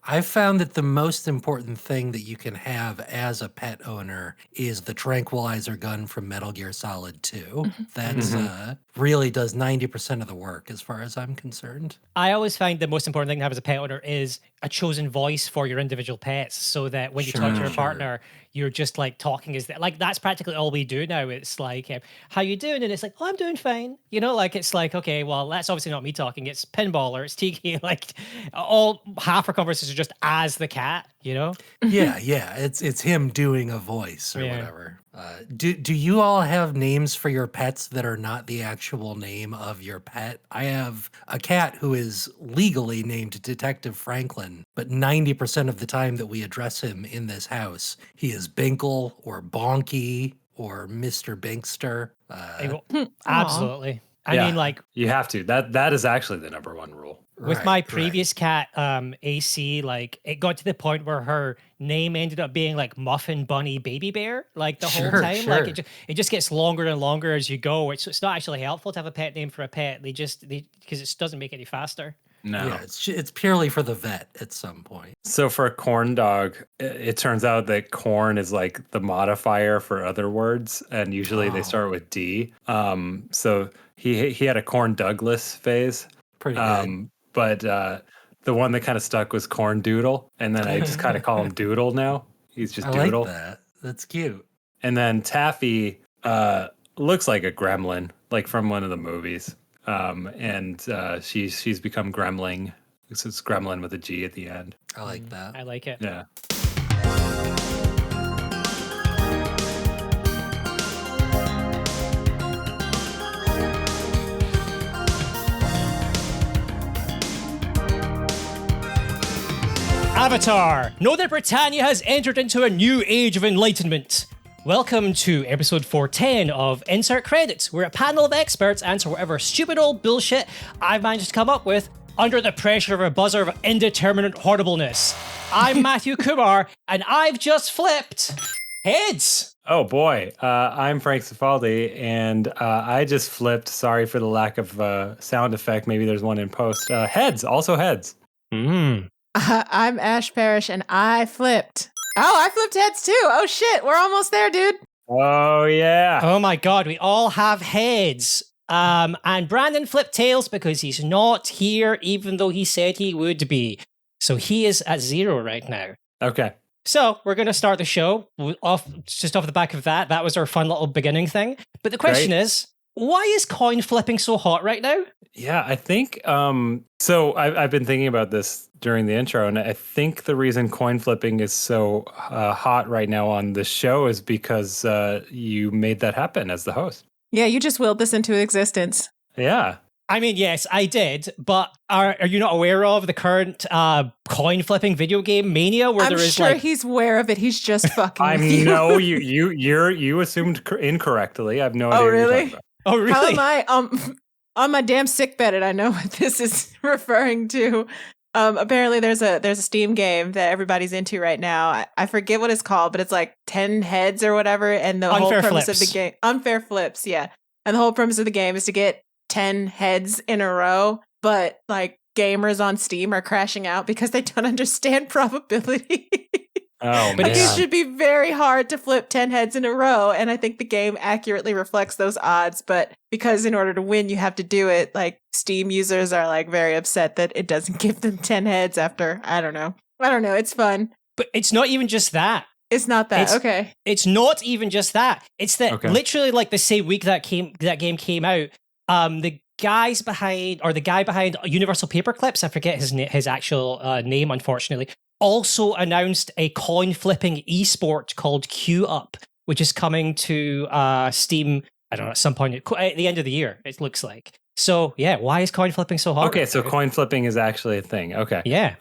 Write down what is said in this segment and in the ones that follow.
I found that the most important thing that you can have as a pet owner is the tranquilizer gun from Metal Gear Solid 2. That's really does 90% of the work as far as I'm concerned. I always find the most important thing to have as a pet owner is a chosen voice for your individual pets, so that when you talk to your partner, you're just like talking as like that's practically all we do now. It's like, how you doing? And it's like, oh, I'm doing fine. You know, like it's like, okay, well, that's obviously not me talking. It's Pinball or it's Tiki. Like all half our conversations are just as the cat. You know? Yeah, it's him doing a voice or whatever. Do you all have names for your pets that are not the actual name of your pet? I have a cat who is legally named Detective Franklin, but 90% of the time that we address him in this house, he is Binkle or Bonky or Mr. Binkster. Absolutely. I mean, like you have to. That is actually the number one rule. With my previous cat, AC, like it got to the point where her name ended up being like Muffin Bunny Baby Bear, like the whole time. Like it just gets longer and longer as you go. It's not actually helpful to have a pet name for a pet. Because it doesn't make it any faster. No, yeah, it's purely for the vet at some point. So for a corn dog, it turns out that corn is like the modifier for other words, and usually they start with D. So he had a Corn Douglas phase. Pretty good. But the one that kind of stuck was Corn Doodle, and then I just kind of call him Doodle now. He's just Doodle. I like that. That's cute. And then Taffy looks like a gremlin, like from one of the movies. And she's become Gremling. So it's Gremlin with a G at the end. I like that. I like it. Yeah. Avatar! Know that Britannia has entered into a new age of enlightenment. Welcome to episode 410 of Insert Credits, where a panel of experts answer whatever stupid old bullshit I've managed to come up with under the pressure of a buzzer of indeterminate horribleness. I'm Mathew Kumar, and I've just flipped heads! Oh boy, I'm Frank Cifaldi, and I just flipped, sorry for the lack of sound effect, maybe there's one in post, heads, also heads. I'm Ash Parrish, and I flipped. Oh, I flipped heads too. Oh shit, we're almost there, dude. Oh yeah. Oh my god, we all have heads. And Brandon flipped tails because he's not here, even though he said he would be. So he is at 0 right now. Okay. So we're going to start the show off the back of that. That was our fun little beginning thing. But the question is, why is coin flipping so hot right now? Yeah, I think, so I've been thinking about this during the intro, and I think the reason coin flipping is so hot right now on this show is because you made that happen as the host. Yeah, you just willed this into existence. Yeah. I mean, yes, I did, but are you not aware of the current coin flipping video game mania? Where I'm sure he's aware of it. He's just fucking. I know you assumed incorrectly. I have no idea. Oh what you're really? talking about. Oh really? How am I on my damn sick bed? And I know what this is referring to. Apparently, there's a Steam game that everybody's into right now. I forget what it's called, but it's like 10 heads or whatever. And the whole premise of the game, Unfair Flips, yeah. And the whole premise of the game is to get 10 heads in a row, but like gamers on Steam are crashing out because they don't understand probability. Oh, but it should be very hard to flip 10 heads in a row, and I think the game accurately reflects those odds, but because in order to win you have to do it, like Steam users are like very upset that it doesn't give them 10 heads after, I don't know, it's fun. But it's not even just that. It's not that. Okay. It's not even just that. It's that literally like the same week that game came out, the guy behind Universal Paperclips, I forget his actual name, unfortunately, also announced a coin flipping esport called Queue Up, which is coming to Steam, I don't know, at some point at the end of the year, it looks like. So yeah, why is coin flipping so hot? Okay, so coin flipping is actually a thing. Okay. Yeah.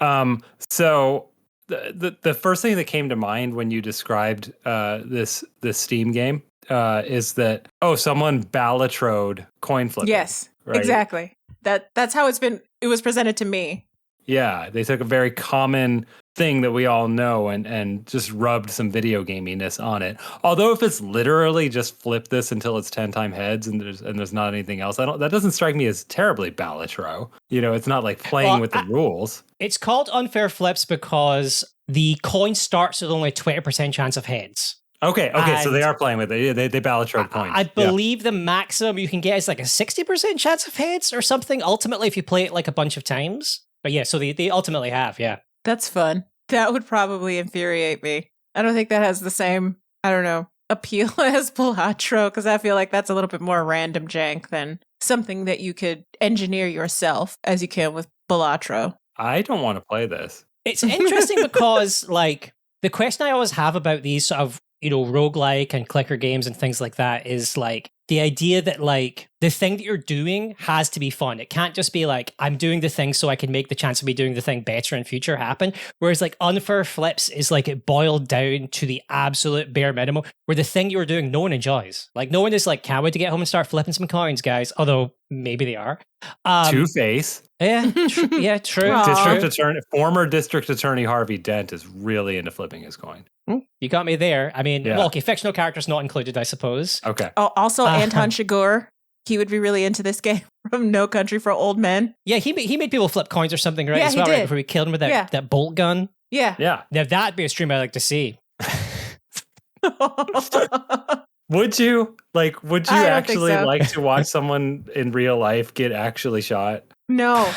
So the first thing that came to mind when you described this Steam game is that someone ballatrode coin flipping. Yes, right? Exactly. That's how it was presented to me. Yeah, they took a very common thing that we all know and just rubbed some video gaminess on it. Although if it's literally just flip this until it's 10 time heads and there's not anything else, that doesn't strike me as terribly Balatro. It's not like playing with the rules. It's called unfair flips because the coin starts with only a 20% chance of heads. Okay, so they are playing with it. They Balatro coins. I believe the maximum you can get is like a 60% chance of heads or something, ultimately, if you play it like a bunch of times. But yeah, so they ultimately have, yeah. That's fun. That would probably infuriate me. I don't think that has the same, appeal as Balatro, because I feel like that's a little bit more random jank than something that you could engineer yourself as you can with Balatro. I don't want to play this. It's interesting because, like, the question I always have about these sort of, roguelike and clicker games and things like that is, like, the idea that, like, the thing that you're doing has to be fun. It can't just be like, I'm doing the thing so I can make the chance of me doing the thing better in future happen. Whereas, like, unfair flips is like it boiled down to the absolute bare minimum, where the thing you're doing, no one enjoys. Like, no one is like, can't wait to get home and start flipping some coins, guys. Although maybe they are. Two-Face. Yeah, true. Former District Attorney Harvey Dent is really into flipping his coin. You got me there. I mean, well, okay, fictional characters not included, I suppose. Okay. Oh, also Anton Chigurh. He would be really into this game from No Country for Old Men. Yeah, he made people flip coins or something, right? Yeah, as well, he right did. before we killed him with that bolt gun. Yeah. Now that'd be a stream I'd like to see. Would you? Like, would you actually so. like to watch someone in real life get actually shot? No.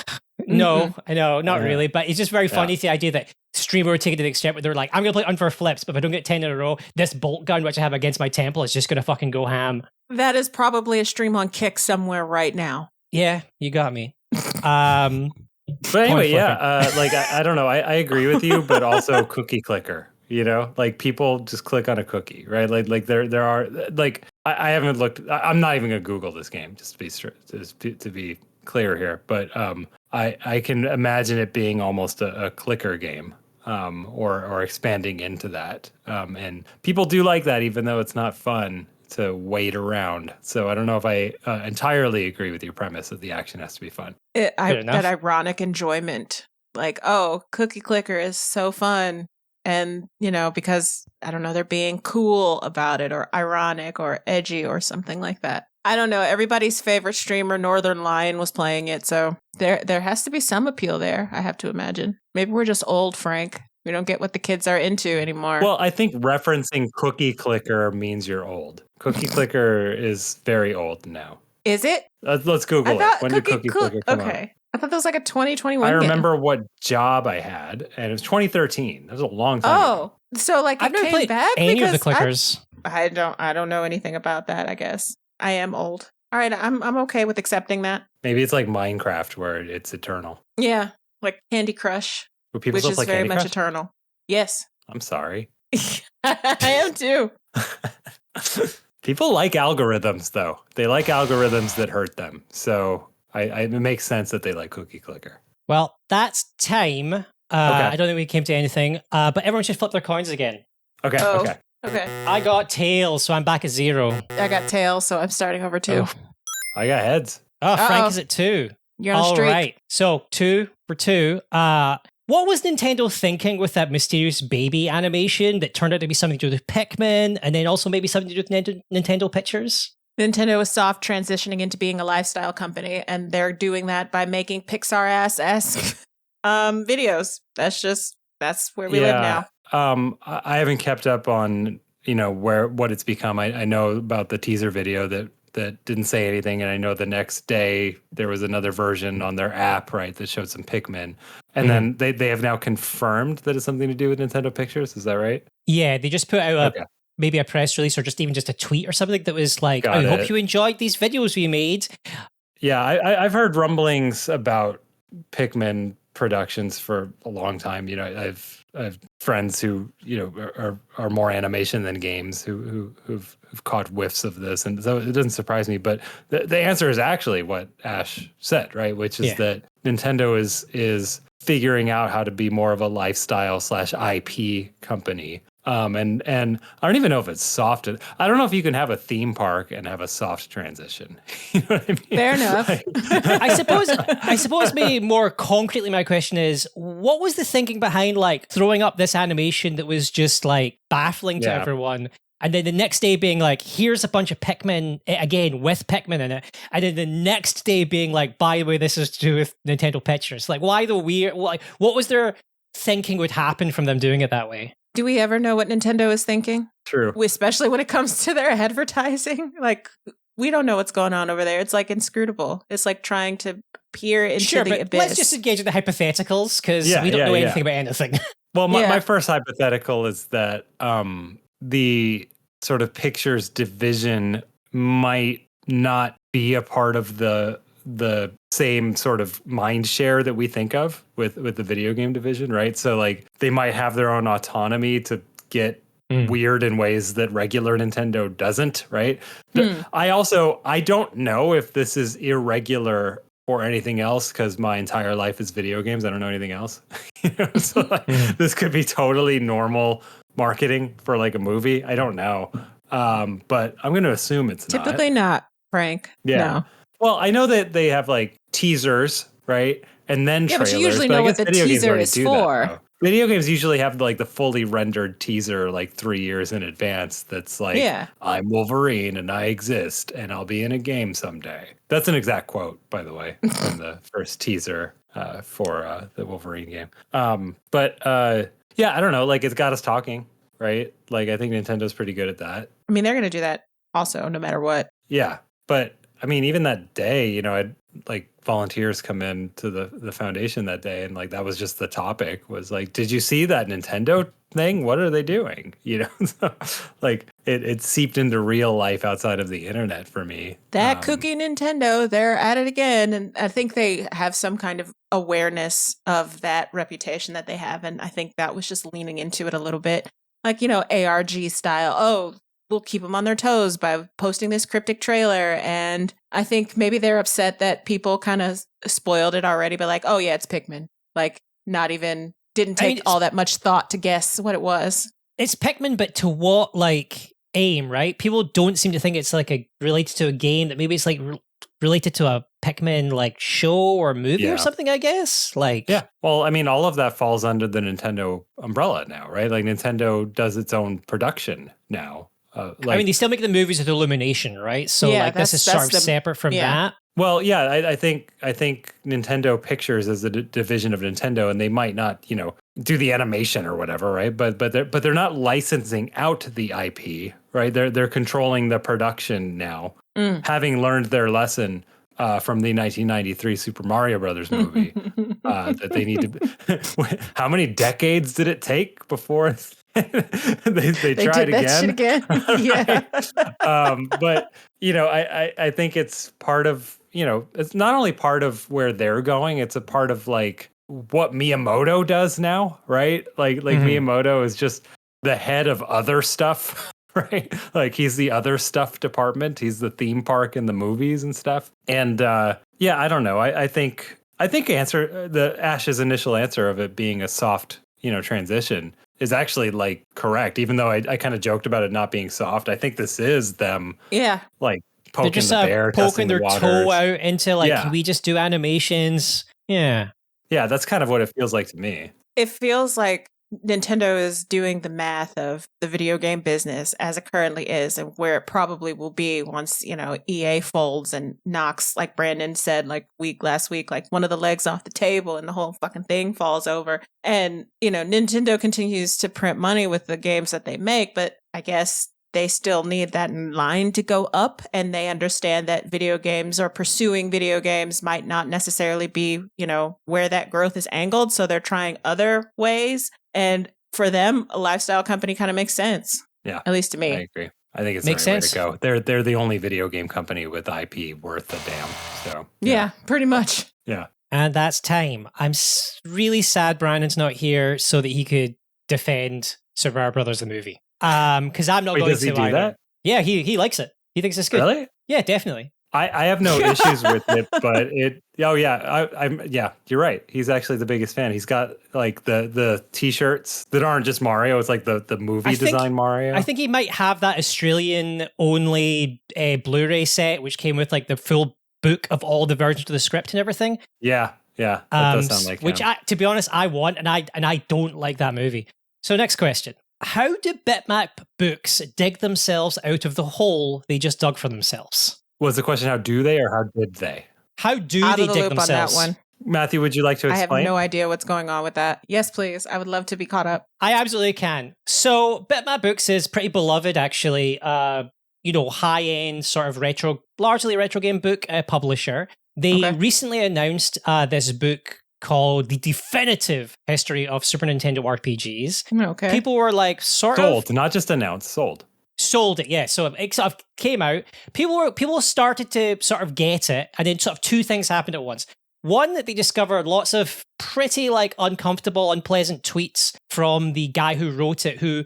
No, I know, not really. But it's just very funny, the idea that streamer would take it to the extent where they're like, I'm going to play unfair flips, but if I don't get 10 in a row, this bolt gun, which I have against my temple, is just going to fucking go ham. That is probably a stream on Kick somewhere right now. Yeah, you got me. But anyway, I don't know. I agree with you, but also cookie clicker. Like people just click on a cookie, right? Like there are like I haven't looked. I'm not even gonna Google this game just to be clear here, but I can imagine it being almost a clicker game, or expanding into that, and people do like that, even though it's not fun to wait around. So I don't know if I entirely agree with your premise that the action has to be fun. That ironic enjoyment, like, oh, cookie clicker is so fun. And, because, I don't know, they're being cool about it or ironic or edgy or something like that. I don't know. Everybody's favorite streamer, Northern Lion, was playing it. So there has to be some appeal there, I have to imagine. Maybe we're just old, Frank. We don't get what the kids are into anymore. Well, I think referencing cookie clicker means you're old. Cookie clicker is very old now. Is it? Let's Google it. When did cookie clicker come out? Okay. I thought that was like a 2021 I game. remember what job I had, and it was 2013. That was a long time ago. So like I've it never came played back any because of the clickers. I don't know anything about that, I guess. I am old. All right, I'm okay with accepting that. Maybe it's like Minecraft where it's eternal. Yeah, like Candy Crush, Which is very much eternal. Yes. I'm sorry. I am too. People like algorithms, though. They like algorithms that hurt them. So it makes sense that they like cookie clicker. Well, that's time. Okay. I don't think we came to anything, but everyone should flip their coins again. Okay, Okay. I got tails, so I'm back at 0. I got tails, so I'm starting over 2. I got heads. Oh, Frank is at 2. You're on a streak. All right. So 2 for 2. What was Nintendo thinking with that mysterious baby animation that turned out to be something to do with Pikmin, and then also maybe something to do with Nintendo Pictures? Nintendo is soft transitioning into being a lifestyle company, and they're doing that by making Pixar-esque videos. That's where we live now. I haven't kept up on what it's become. I know about the teaser video that didn't say anything, and I know the next day there was another version on their app, right, that showed some Pikmin, and then they have now confirmed that it's something to do with Nintendo Pictures. Is that right? Yeah, they just put out maybe a press release or just a tweet or something that was like, I hope you enjoyed these videos we made. Yeah, I've heard rumblings about Pikmin productions for a long time. I've friends who are more animation than games who've caught whiffs of this, and so it doesn't surprise me. But the answer is actually what Ash said, right? Which is that Nintendo is figuring out how to be more of a lifestyle / IP company. And I don't even know if it's soft. I don't know if you can have a theme park and have a soft transition. You know what I mean? Fair enough. I suppose maybe more concretely my question is, what was the thinking behind like throwing up this animation that was just like baffling to everyone? And then the next day being like, here's a bunch of Pikmin, again, with Pikmin in it. And then the next day being like, by the way, this is to do with Nintendo Pictures. Like, why the weird, like, what was their thinking would happen from them doing it that way? Do we ever know what Nintendo is thinking? True. Especially when it comes to their advertising. Like, we don't know what's going on over there. It's like inscrutable. It's like trying to peer into the abyss. Let's just engage in the hypotheticals because we don't know anything about anything. Well, my first hypothetical is that the sort of pictures division might not be a part of the same sort of mind share that we think of with the video game division, right? So like they might have their own autonomy to get weird in ways that regular Nintendo doesn't, right? I don't know if this is irregular or anything else because my entire life is video games. I don't know anything else. So like, this could be totally normal marketing for like a movie. I don't know. But I'm going to assume it's typically not, Frank. Yeah. No. Well, I know that they have like teasers, right? And then trailers. But you usually know what the teaser is for. Video games usually have like the fully rendered teaser like 3 years in advance that's like, I'm Wolverine and I exist and I'll be in a game someday. That's an exact quote, by the way, from the first teaser for the Wolverine game. Yeah, I don't know. Like, it's got us talking, right? Like, I think Nintendo's pretty good at that. I mean, they're going to do that also, no matter what. Yeah. But, I mean, even that day, you know, I'd like volunteers come in to the foundation that day. And, like, that was just the topic was like, did you see that Nintendo thing? What are they doing? You know, so, like, it seeped into real life outside of the internet for me. That cookie Nintendo, they're at it again. And I think they have some kind of awareness of that reputation that they have. And I think that was just leaning into it a little bit. Like, you know, ARG style. Oh, we'll keep them on their toes by posting this cryptic trailer. And I think maybe they're upset that people kind of spoiled it already, but like, oh yeah, it's Pikmin. Like, not even, didn't take all that much thought to guess what it was. It's Pikmin, but to what, like, aim, right? People don't seem to think it's like related to a game, that maybe it's like related to a Pikmin like show or movie or something, I guess. Like, yeah. Well, I mean, all of that falls under the Nintendo umbrella now, right? Like Nintendo does its own production now. I mean, they still make the movies with Illumination, right? So like this is sort of separate from that. Well, yeah, I think Nintendo Pictures is a division of Nintendo, and they might not, you know, do the animation or whatever, right? But they're not licensing out the IP, right? They're controlling the production now, having learned their lesson from the 1993 Super Mario Brothers movie. That they need to. How many decades did it take before? they tried did that shit again. Yeah. But you know, I think it's part of, you know, it's not only part of where they're going, it's a part of like what Miyamoto does now, right? Like Miyamoto is just the head of other stuff, right? Like he's the other stuff department. He's the theme park and the movies and stuff. And yeah, I don't know. I think the Ash's initial answer of it being a soft, you know, transition is actually like correct, even though I kind of joked about it not being soft. I think this is them, like poking just, the bear, poking their toe out into like, Yeah. Can we just do animations? Yeah, that's kind of what it feels like to me. It feels like Nintendo is doing the math of the video game business as it currently is and where it probably will be once, you know, EA folds and knocks, like Brandon said, like last week, like one of the legs off the table and the whole fucking thing falls over. And, you know, Nintendo continues to print money with the games that they make, but I guess they still need that line to go up, and they understand that video games or pursuing video games might not necessarily be, you know, where that growth is angled. So they're trying other ways. And for them, a lifestyle company kind of makes sense. Yeah. At least to me. I agree. I think it's makes the right sense. way to go. They're the only video game company with IP worth a damn. So yeah, pretty much. Yeah. And that's time. I'm really sad Brandon's not here so that he could defend Super Mario Brothers the movie. Because I'm not going does to he do either. that? Yeah, he likes it. He thinks it's good. Really? Yeah, definitely. I have no issues with it, but you're right. He's actually the biggest fan. He's got like the t-shirts that aren't just Mario. It's like the movie design Mario. I think he might have that Australian only Blu-ray set, which came with like the full book of all the versions of the script and everything. Yeah, that does sound like which him. to be honest, I want, and I don't like that movie. So next question. How do Bitmap Books dig themselves out of the hole they just dug for themselves? Was the question how do they or how did they? How do Out they of the dig loop themselves? on that one. Matthew, would you like to explain? I have no idea what's going on with that. Yes, please. I would love to be caught up. I absolutely can. So Bitmap Books is pretty beloved, actually. High-end sort of largely retro game book publisher. They recently announced this book called The Definitive History of Super Nintendo RPGs. Okay. People were like sold, not just announced, sold. Sold it, yeah. So it sort of came out. People started to sort of get it, and then sort of two things happened at once. One, that they discovered lots of pretty like uncomfortable, unpleasant tweets from the guy who wrote it, who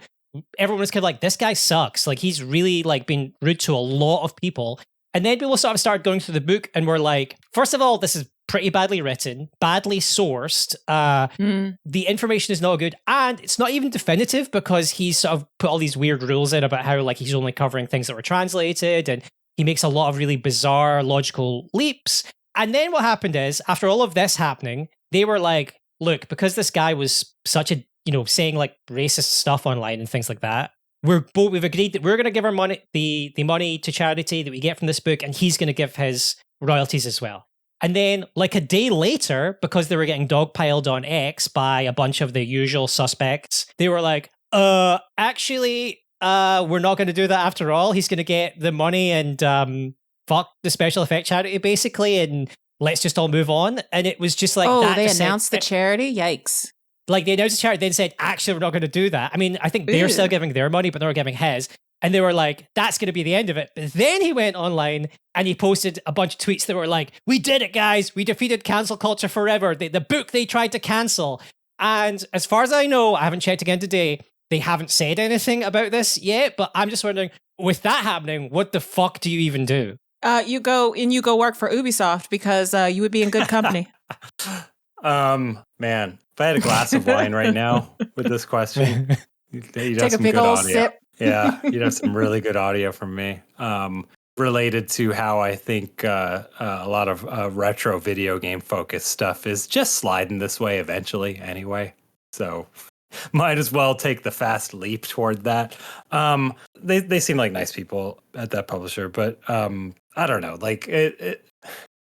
everyone was kind of like, this guy sucks. Like he's really like been rude to a lot of people. And then people sort of started going through the book and were like, first of all, this is pretty badly written, badly sourced. The information is not good, and it's not even definitive because he's sort of put all these weird rules in about how like he's only covering things that were translated, and he makes a lot of really bizarre logical leaps. And then what happened is, after all of this happening, they were like, look, because this guy was such a, saying like racist stuff online and things like that, we've agreed that we're going to give our money, the money to charity that we get from this book, and he's going to give his royalties as well. And then, like a day later, because they were getting dogpiled on X by a bunch of the usual suspects, they were like, actually, we're not going to do that after all. He's going to get the money and fuck the special effect charity, basically, and let's just all move on. And it was just like, they announced the charity? Yikes. Like, they announced the charity, then said, actually, we're not going to do that. I mean, I think they're still giving their money, but they're not giving his. And they were like, that's going to be the end of it. But then he went online and he posted a bunch of tweets that were like, we did it, guys. We defeated cancel culture forever. The book they tried to cancel. And as far as I know, I haven't checked again today, they haven't said anything about this yet. But I'm just wondering, with that happening, what the fuck do you even do? You go work for Ubisoft because you would be in good company. Man, if I had a glass of wine right now with this question, you'd take a big old sip. Yeah, you'd have some really good audio from me. Related to how I think a lot of retro video game focused stuff is just sliding this way eventually anyway. So might as well take the fast leap toward that. They seem like nice people at that publisher, but I don't know. Like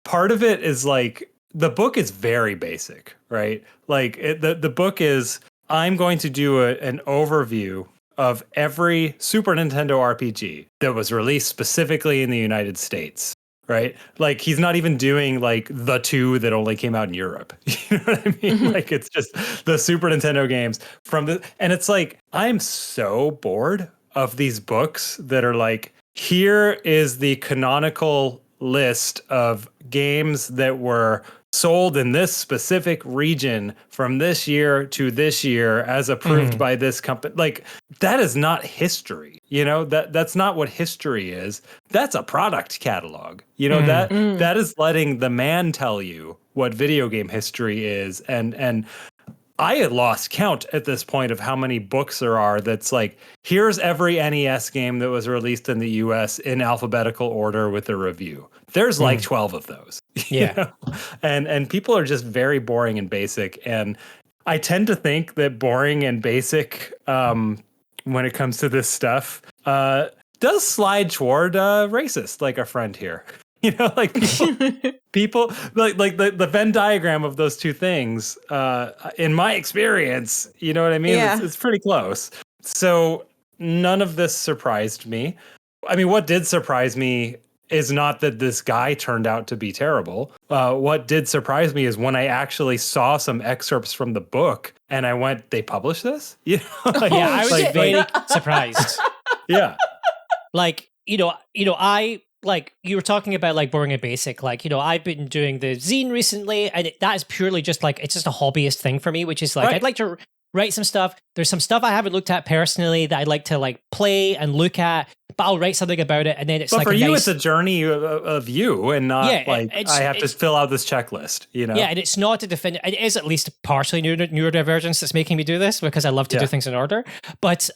part of it is like the book is very basic, right? Like the book is, I'm going to do an overview of every Super Nintendo RPG that was released specifically in the United States, right? Like he's not even doing like the two that only came out in Europe. You know what I mean? Like it's just the Super Nintendo games and it's like, I'm so bored of these books that are like, here is the canonical list of games that were sold in this specific region from this year to this year as approved by this company. Like that is not history. That's not what history is. That's a product catalog. That is letting the man tell you what video game history is. And I had lost count at this point of how many books there are that's like, here's every NES game that was released in the US in alphabetical order with a review. There's like 12 of those. Yeah. And people are just very boring and basic. And I tend to think that boring and basic when it comes to this stuff does slide toward racist, like our friend here. Like people like the Venn diagram of those two things, in my experience, you know what I mean? Yeah. It's pretty close. So none of this surprised me. I mean, what did surprise me is not that this guy turned out to be terrible. What did surprise me is when I actually saw some excerpts from the book and I went, they published this? I was very surprised. Yeah. I like you were talking about like boring and basic, like, I've been doing the zine recently, and that is purely just like, it's just a hobbyist thing for me, which is like, right. write some stuff. There's some stuff I haven't looked at personally that I'd like to like play and look at, but I'll write something about it. And then it's but like for you, nice... it's a journey of you and not I have to fill out this checklist, you know? Yeah, and it's not a definitive. It is at least partially neurodivergence that's making me do this because I love to do things in order. But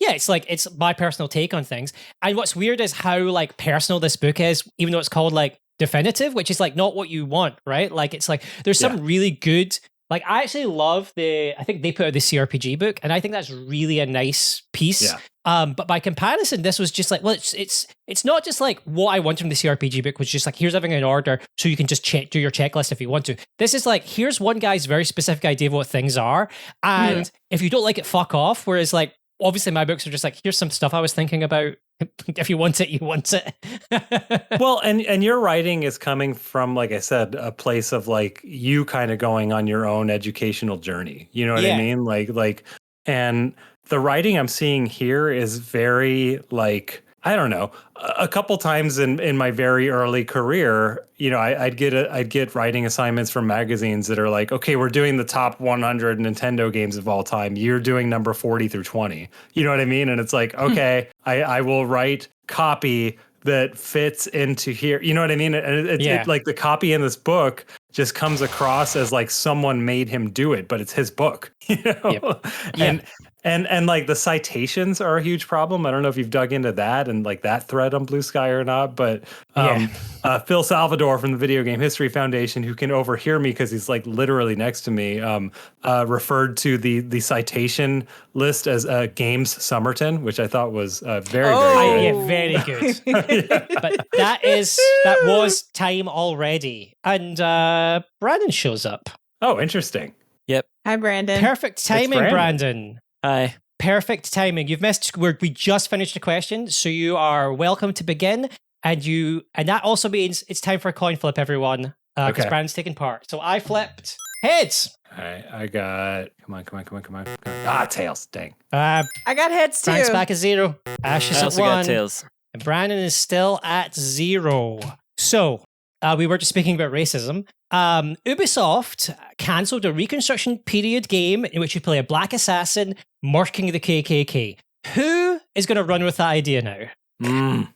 yeah, it's like, it's my personal take on things. And what's weird is how like personal this book is, even though it's called like definitive, which is like not what you want, right? Like it's like, there's some really good, like I actually love I think they put out the CRPG book and I think that's really a nice piece. Yeah. But by comparison, this was just like, well, it's not just like what I wanted from the CRPG book was just like, here's everything in order so you can just do your checklist if you want to. This is like, here's one guy's very specific idea of what things are. And if you don't like it, fuck off. Whereas like, obviously my books are just like, here's some stuff I was thinking about. If you want it, you want it. Well, and your writing is coming from, like I said, a place of like you kind of going on your own educational journey. You know what I mean? Like, and the writing I'm seeing here is very like, I don't know, a couple times in my very early career, you know, I'd get writing assignments from magazines that are like, okay, we're doing the top 100 Nintendo games of all time. You're doing number 40 through 20. You know what I mean? And it's like, okay, I will write copy that fits into here. You know what I mean? And it like the copy in this book just comes across as like someone made him do it, but it's his book, you know? And like the citations are a huge problem. I don't know if you've dug into that and like that thread on Blue Sky or not, but Phil Salvador from the Video Game History Foundation, who can overhear me because he's like literally next to me, referred to the citation list as Games Somerton, which I thought was very good. Yeah, very good. But that was time already. And Brandon shows up. Oh, interesting. Yep. Hi, Brandon. Perfect timing, Brandon. Hi. Perfect timing. You've missed. We just finished the question, so you are welcome to begin. And that also means it's time for a coin flip, everyone. Because Brandon's taking part. So I flipped heads. All right, I got. Come on. Ah, tails. Dang. I got heads too. Frank's back at 0. Ash is I at also 1. got tails. And Brandon is still at 0. So we were just speaking about racism. Ubisoft cancelled a Reconstruction period game in which you play a black assassin murking the KKK. Who is going to run with that idea now?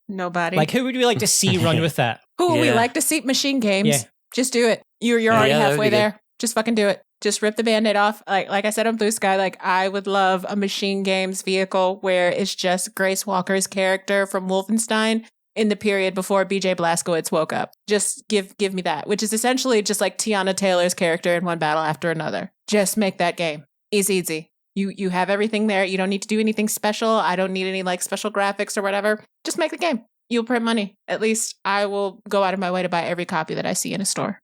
Nobody. Like, who would we like to see run with that? Who would we like to see? Machine Games. Yeah. Just do it. You're already halfway there. Just fucking do it. Just rip the Band-Aid off. Like I said on Blue Sky, like I would love a Machine Games vehicle where it's just Grace Walker's character from Wolfenstein in the period before BJ Blazkowicz woke up. Just give me that, which is essentially just like Tiana Taylor's character in one battle after another. Just make that game. Easy. You have everything there. You don't need to do anything special. I don't need any like special graphics or whatever. Just make the game. You'll print money. At least I will go out of my way to buy every copy that I see in a store.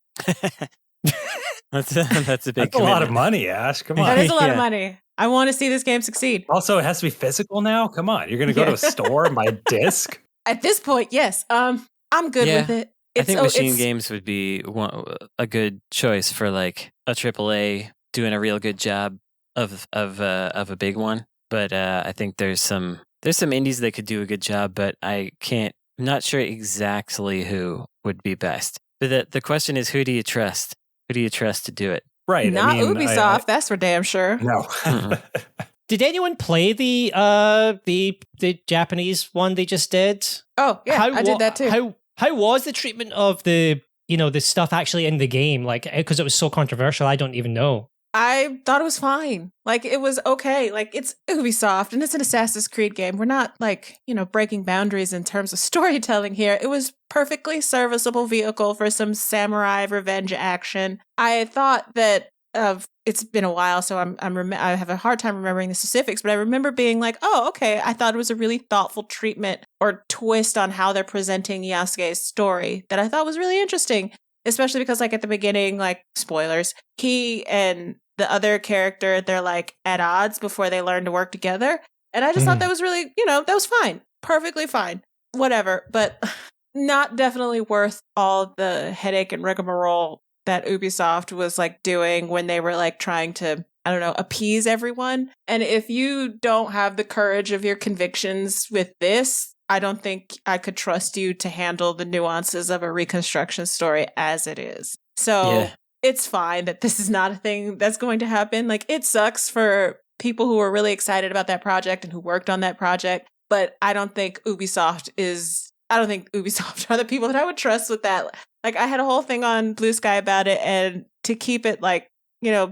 That's a big That's a lot of money, Ash. Come on. That is a lot of money. I want to see this game succeed. Also, it has to be physical now. Come on. You're going to go to a store and buy a disc? At this point, yes. I'm good with it. I think Machine Games would be a good choice for like a AAA doing a real good job of a big one. But I think there's some indies that could do a good job, but I'm not sure exactly who would be best. But the question is, who do you trust? Who do you trust to do it? Right. Not Ubisoft, that's for damn sure. No. Did anyone play the Japanese one they just did? Oh, yeah, I did that too. How was the treatment of the stuff actually in the game? Like, because it was so controversial, I don't even know. I thought it was fine. Like, it was okay. Like, it's Ubisoft and it's an Assassin's Creed game. We're not like, breaking boundaries in terms of storytelling here. It was perfectly serviceable vehicle for some samurai revenge action. I thought that it's been a while, so I have a hard time remembering the specifics, but I remember being like, oh, okay. I thought it was a really thoughtful treatment or twist on how they're presenting Yasuke's story that I thought was really interesting. Especially because, like, at the beginning, like, spoilers, he and the other character, they're, like, at odds before they learn to work together. And I just thought that was really, that was fine. Perfectly fine. Whatever. But not definitely worth all the headache and rigmarole that Ubisoft was, like, doing when they were, like, trying to, I don't know, appease everyone. And if you don't have the courage of your convictions with this, I don't think I could trust you to handle the nuances of a reconstruction story as it is. So it's fine that this is not a thing that's going to happen. Like, it sucks for people who were really excited about that project and who worked on that project. But I don't think Ubisoft are the people that I would trust with that. Like, I had a whole thing on Blue Sky about it, and to keep it like,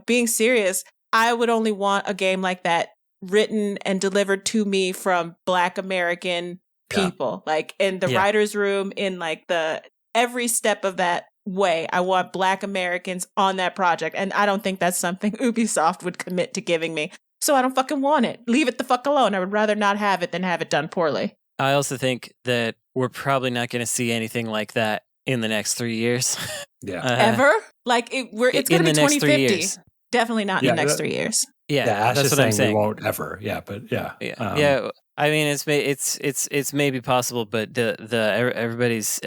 being serious, I would only want a game like that written and delivered to me from Black American people, like in the writer's room, in like the every step of that way. I want Black Americans on that project. And I don't think that's something Ubisoft would commit to giving me. So I don't fucking want it. Leave it the fuck alone. I would rather not have it than have it done poorly. I also think that we're probably not going to see anything like that in the next 3 years. Yeah. Ever? Like, it's going to be 2050. Definitely not in the next 3 years. Yeah, that's what I'm saying. We won't ever. Yeah, but yeah. Yeah. I mean, it's maybe possible, but everybody's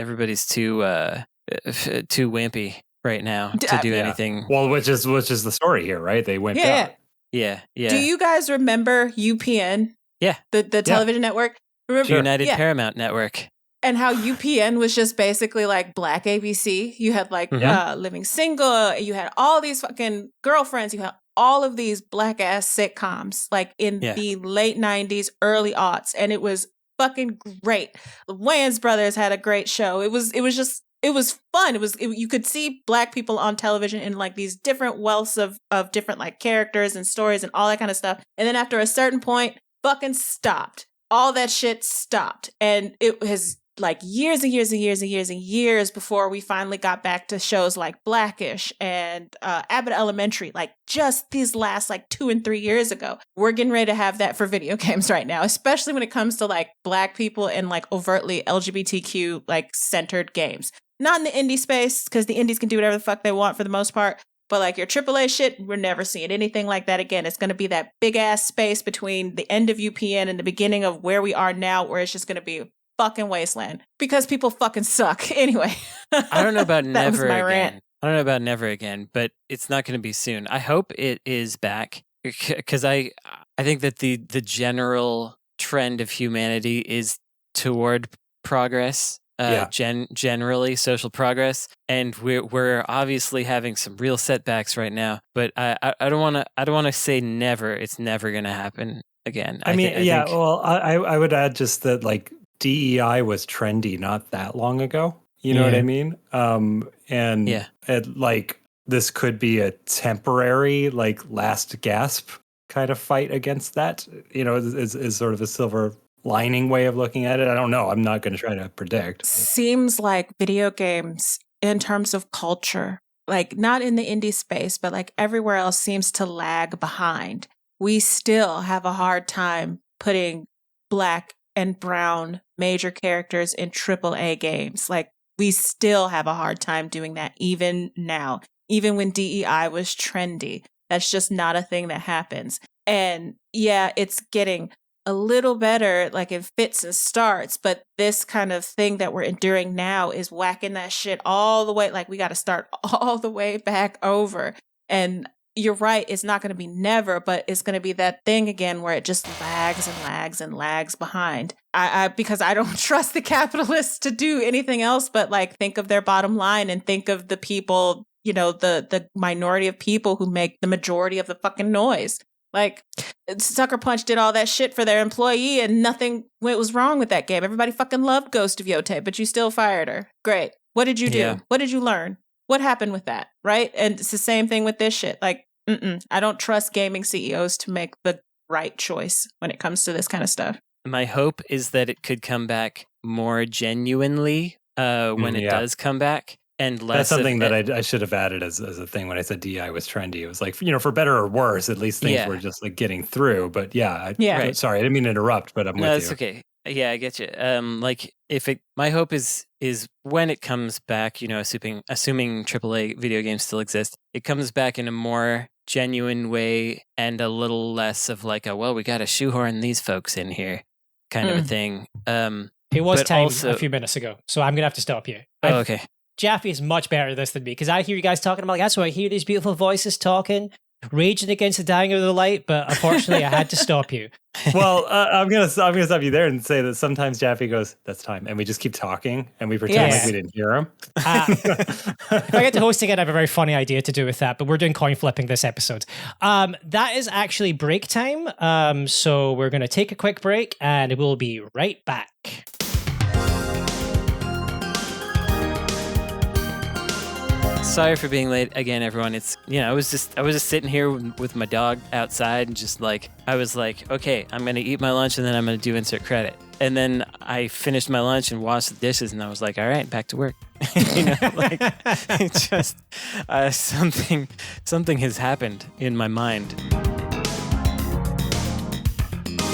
too wimpy right now to do anything. Well, which is the story here, right? They went out. Yeah. Do you guys remember UPN? Yeah. The television network? Remember United Paramount Network. And how UPN was just basically like Black ABC. You had like Living Single. You had all these fucking girlfriends. You had all of these Black ass sitcoms like in the late 90s, early aughts. And it was fucking great. The Wayans brothers had a great show. It was fun. You could see Black people on television in like these different wealths of different like characters and stories and all that kind of stuff. And then after a certain point, fucking stopped. All that shit stopped. And it has like years and years and years and years and years before we finally got back to shows like Blackish and Abbott Elementary, like just these last like 2 and 3 years ago. We're getting ready to have that for video games right now, especially when it comes to like Black people and like overtly LGBTQ like centered games. Not in the indie space, because the indies can do whatever the fuck they want for the most part. But like your AAA shit, we're never seeing anything like that again. It's going to be that big ass space between the end of UPN and the beginning of where we are now, where it's just going to be a fucking wasteland because people fucking suck. Anyway, I don't know about that never was my again. rant. I don't know about never again, but it's not going to be soon. I hope it is back because I think that the general trend of humanity is toward progress. Generally social progress, and we're obviously having some real setbacks right now. But I don't want to say never. It's never going to happen again. I think well, I would add just that like DEI was trendy not that long ago. You know what I mean? Like this could be a temporary like last gasp kind of fight against that. Is sort of a silver lining way of looking at it. I don't know. I'm not going to try to predict. Seems like video games in terms of culture, like not in the indie space, but like everywhere else seems to lag behind. We still have a hard time putting Black and brown major characters in AAA games. Like we still have a hard time doing that even now, even when DEI was trendy. That's just not a thing that happens. And yeah, it's getting a little better, like in fits and starts, but this kind of thing that we're enduring now is whacking that shit all the way. Like we got to start all the way back over. And you're right, it's not going to be never, but it's going to be that thing again where it just lags and lags and lags behind. Because I don't trust the capitalists to do anything else but like think of their bottom line and think of the people, the minority of people who make the majority of the fucking noise. Like, Sucker Punch did all that shit for their employee and nothing was wrong with that game. Everybody fucking loved Ghost of Yote, but you still fired her. Great. What did you do? Yeah. What did you learn? What happened with that? Right? And it's the same thing with this shit. Like, I don't trust gaming CEOs to make the right choice when it comes to this kind of stuff. My hope is that it could come back more genuinely when it does come back. And less. That's something that I should have added as a thing when I said DI was trendy. It was like, for better or worse, at least things were just like getting through. But right. Sorry, I didn't mean to interrupt, but I'm with you. No, it's okay. Yeah, I get you. Like my hope is when it comes back, assuming AAA video games still exist, it comes back in a more genuine way and a little less of like we got to shoehorn these folks in here kind of a thing. It was time a few minutes ago, so I'm gonna have to stop you. Okay. Jaffe is much better at this than me because I hear you guys talking about that's why I hear these beautiful voices talking. raging against the dying of the light, but unfortunately, I had to stop you. Well, I'm gonna stop you there and say that sometimes Jaffe goes, "That's time," and we just keep talking and we pretend like we didn't hear him. If I get to host again, I have a very funny idea to do with that, but we're doing coin flipping this episode. That is actually break time. So we're going to take a quick break and we'll be right back. Sorry for being late again, everyone. It's I was just sitting here with my dog outside and just like I was like, okay, I'm gonna eat my lunch and then I'm gonna do insert credit. And then I finished my lunch and washed the dishes and I was like, all right, back to work. It just something has happened in my mind.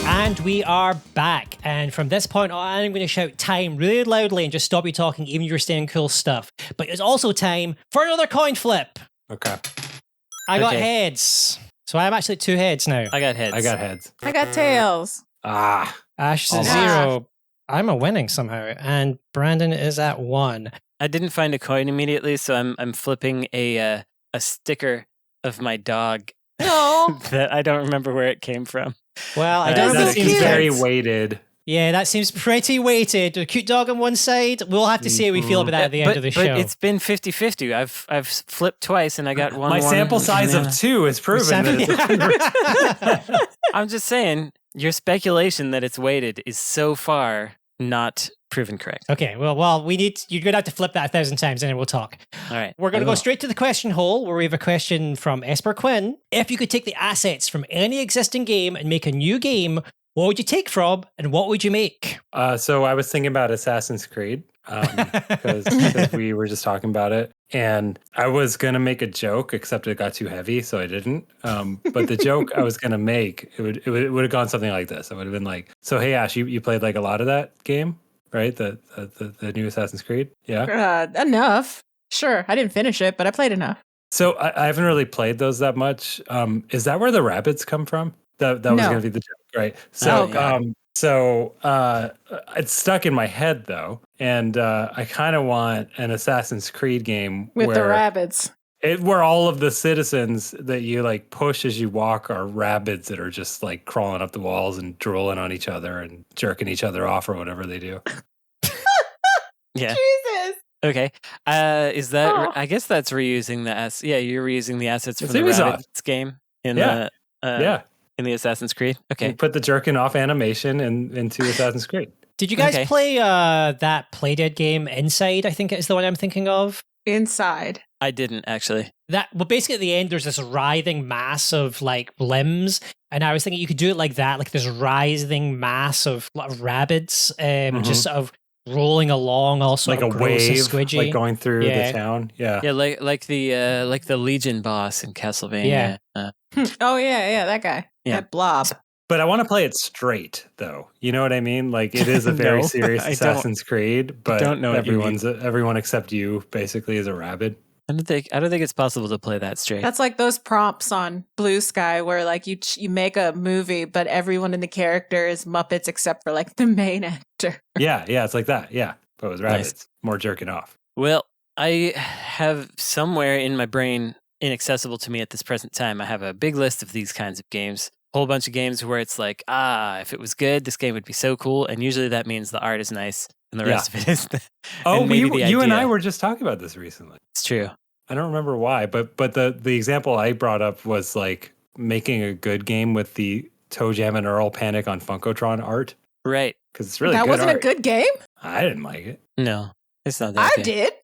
And we are back. And from this point on, I'm going to shout time really loudly and just stop you talking, even if you're saying cool stuff. But it's also time for another coin flip. Okay. I got heads. So I'm actually at 2 heads now. I got heads. I got tails. Ash is at 0. I'm winning somehow. And Brandon is at 1. I didn't find a coin immediately, so I'm flipping a sticker of my dog. No. That I don't remember where it came from. Well, I don't know. That seems very weighted. Yeah, that seems pretty weighted. A cute dog on one side. We'll have to see how we feel about that at the end of the show. But it's been 50-50. I've flipped twice and I got one. My sample size of 2 is proven that I'm just saying, your speculation that it's weighted is so far not proven correct. Okay, well, you're going to have to flip that 1,000 times and then we'll talk. All right. We're going to go straight to the question hole where we have a question from Esper Quinn. If you could take the assets from any existing game and make a new game, what would you take from and what would you make? So I was thinking about Assassin's Creed because we were just talking about it. And I was going to make a joke, except it got too heavy, so I didn't. But the joke I was going to make, it would have gone something like this. I would have been like, so hey, Ash, you played like a lot of that game, right? The new Assassin's Creed? Yeah? Enough. Sure. I didn't finish it, but I played enough. So I haven't really played those that much. Is that where the rabbits come from? That was going to be the joke, right? So, it's stuck in my head though, and I kind of want an Assassin's Creed game with the rabbits. Where all of the citizens that you like push as you walk are rabbits that are just like crawling up the walls and drooling on each other and jerking each other off or whatever they do. Yeah. Jesus. Okay. Is that? I guess that's reusing the you're reusing the assets from the rabbits game in in the Assassin's Creed. Okay. You put the jerking off animation into Assassin's Creed. Did you guys play that Playdead game Inside? I think it is the one I'm thinking of. Inside. I didn't actually. Basically at the end, there's this writhing mass of like limbs, and I was thinking you could do it like that, like this writhing mass of rabbits, just sort of rolling along, all sort like of a wave, squidgy, like going through the town. Yeah, like the Legion boss in Castlevania. Oh yeah, that guy. Yeah, that blob. But I want to play it straight, though. You know what I mean? Like it is a very serious Assassin's Creed, but everyone except you basically is a rabbit. I don't think it's possible to play that straight. That's like those prompts on Blue Sky where like you make a movie, but everyone in the character is Muppets except for like the main actor. Yeah, it's like that. Yeah, but with rabbits, more jerking off. Well, I have somewhere in my brain, inaccessible to me at this present time, I have a big list of these kinds of games. Whole bunch of games where it's like, if it was good, this game would be so cool, and usually that means the art is nice and the rest of it is. You and I were just talking about this recently. It's true. I don't remember why, but the example I brought up was like making a good game with the Toe Jam and Earl Panic on Funkotron art, right? Because it's really that good wasn't art. A good game. I didn't like it. No, it's not that. I did.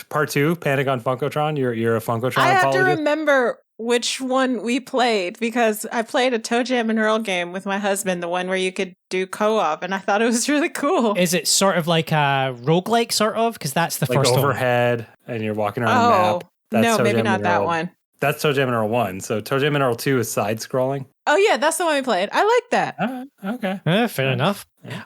Part 2, Panic on Funkotron. You're a Funkotron. I have apologist? to remember which one we played because I played a Toe Jam and Earl game with my husband, the one where you could do co-op, and I thought it was really cool. Is it sort of like a roguelike sort of? Because that's the first overhead, and you're walking around the map. That's no, Toe maybe Jam not and that Earl. one. That's Toe Jam and Earl 1. So Toe Jam and Earl 2 is side-scrolling. Oh yeah, that's the one we played. I like that. Okay. Fair enough. Yeah,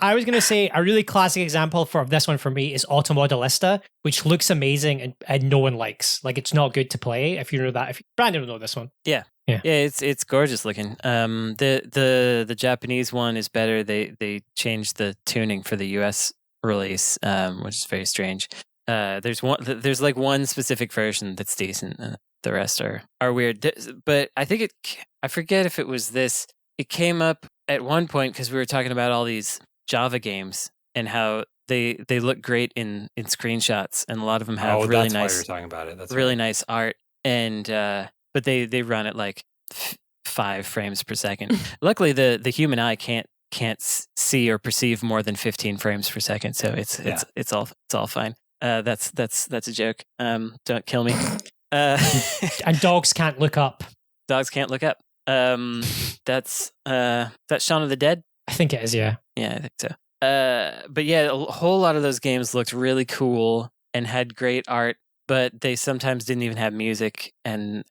I was going to say a really classic example for this one for me is Automodelista, which looks amazing and no one likes. Like it's not good to play if you know that. Brandon will know this one. Yeah, it's gorgeous looking. The Japanese one is better. They changed the tuning for the US release, which is very strange. There's like one specific version that's decent. the rest are weird. But I think I forget if it was this. It came up at one point because we were talking about all these Java games and how they look great in screenshots, and a lot of them have really that's nice. Why you're talking about it. That's really right. nice art, and but they run at like 5 frames per second. Luckily, the human eye can't see or perceive more than 15 frames per second, so it's all fine. That's a joke. Don't kill me. And dogs can't look up. Dogs can't look up. That's Shaun of the Dead. I think it is. Yeah. Yeah, I think so. But yeah, a whole lot of those games looked really cool and had great art, but they sometimes didn't even have music, and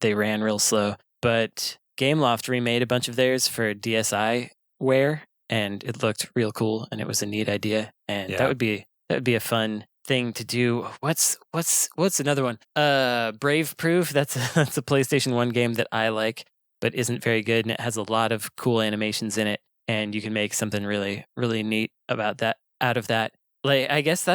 they ran real slow. But Gameloft remade a bunch of theirs for DSiWare, and it looked real cool, and it was a neat idea, and that would be a fun thing to do. What's another one? Brave Proof. That's a PlayStation 1 game that I like, but isn't very good, and it has a lot of cool animations in it, and you can make something really, really neat out of that. Like, I guess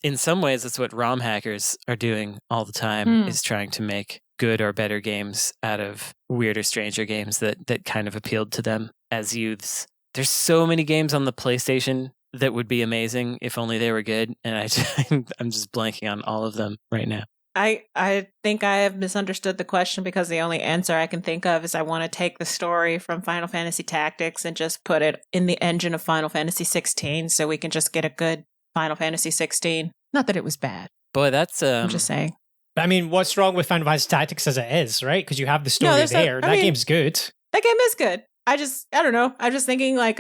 in some ways that's what ROM hackers are doing all the time, is trying to make good or better games out of weirder, stranger games that kind of appealed to them as youths. There's so many games on the PlayStation that would be amazing if only they were good, and I'm just blanking on all of them right now. I think I have misunderstood the question, because the only answer I can think of is I want to take the story from Final Fantasy Tactics and just put it in the engine of Final Fantasy 16 so we can just get a good Final Fantasy 16. Not that it was bad. Boy, that's I'm just saying. But I mean, what's wrong with Final Fantasy Tactics as it is, right? Because you have the story there. That game's good. That game is good. I don't know. I'm just thinking like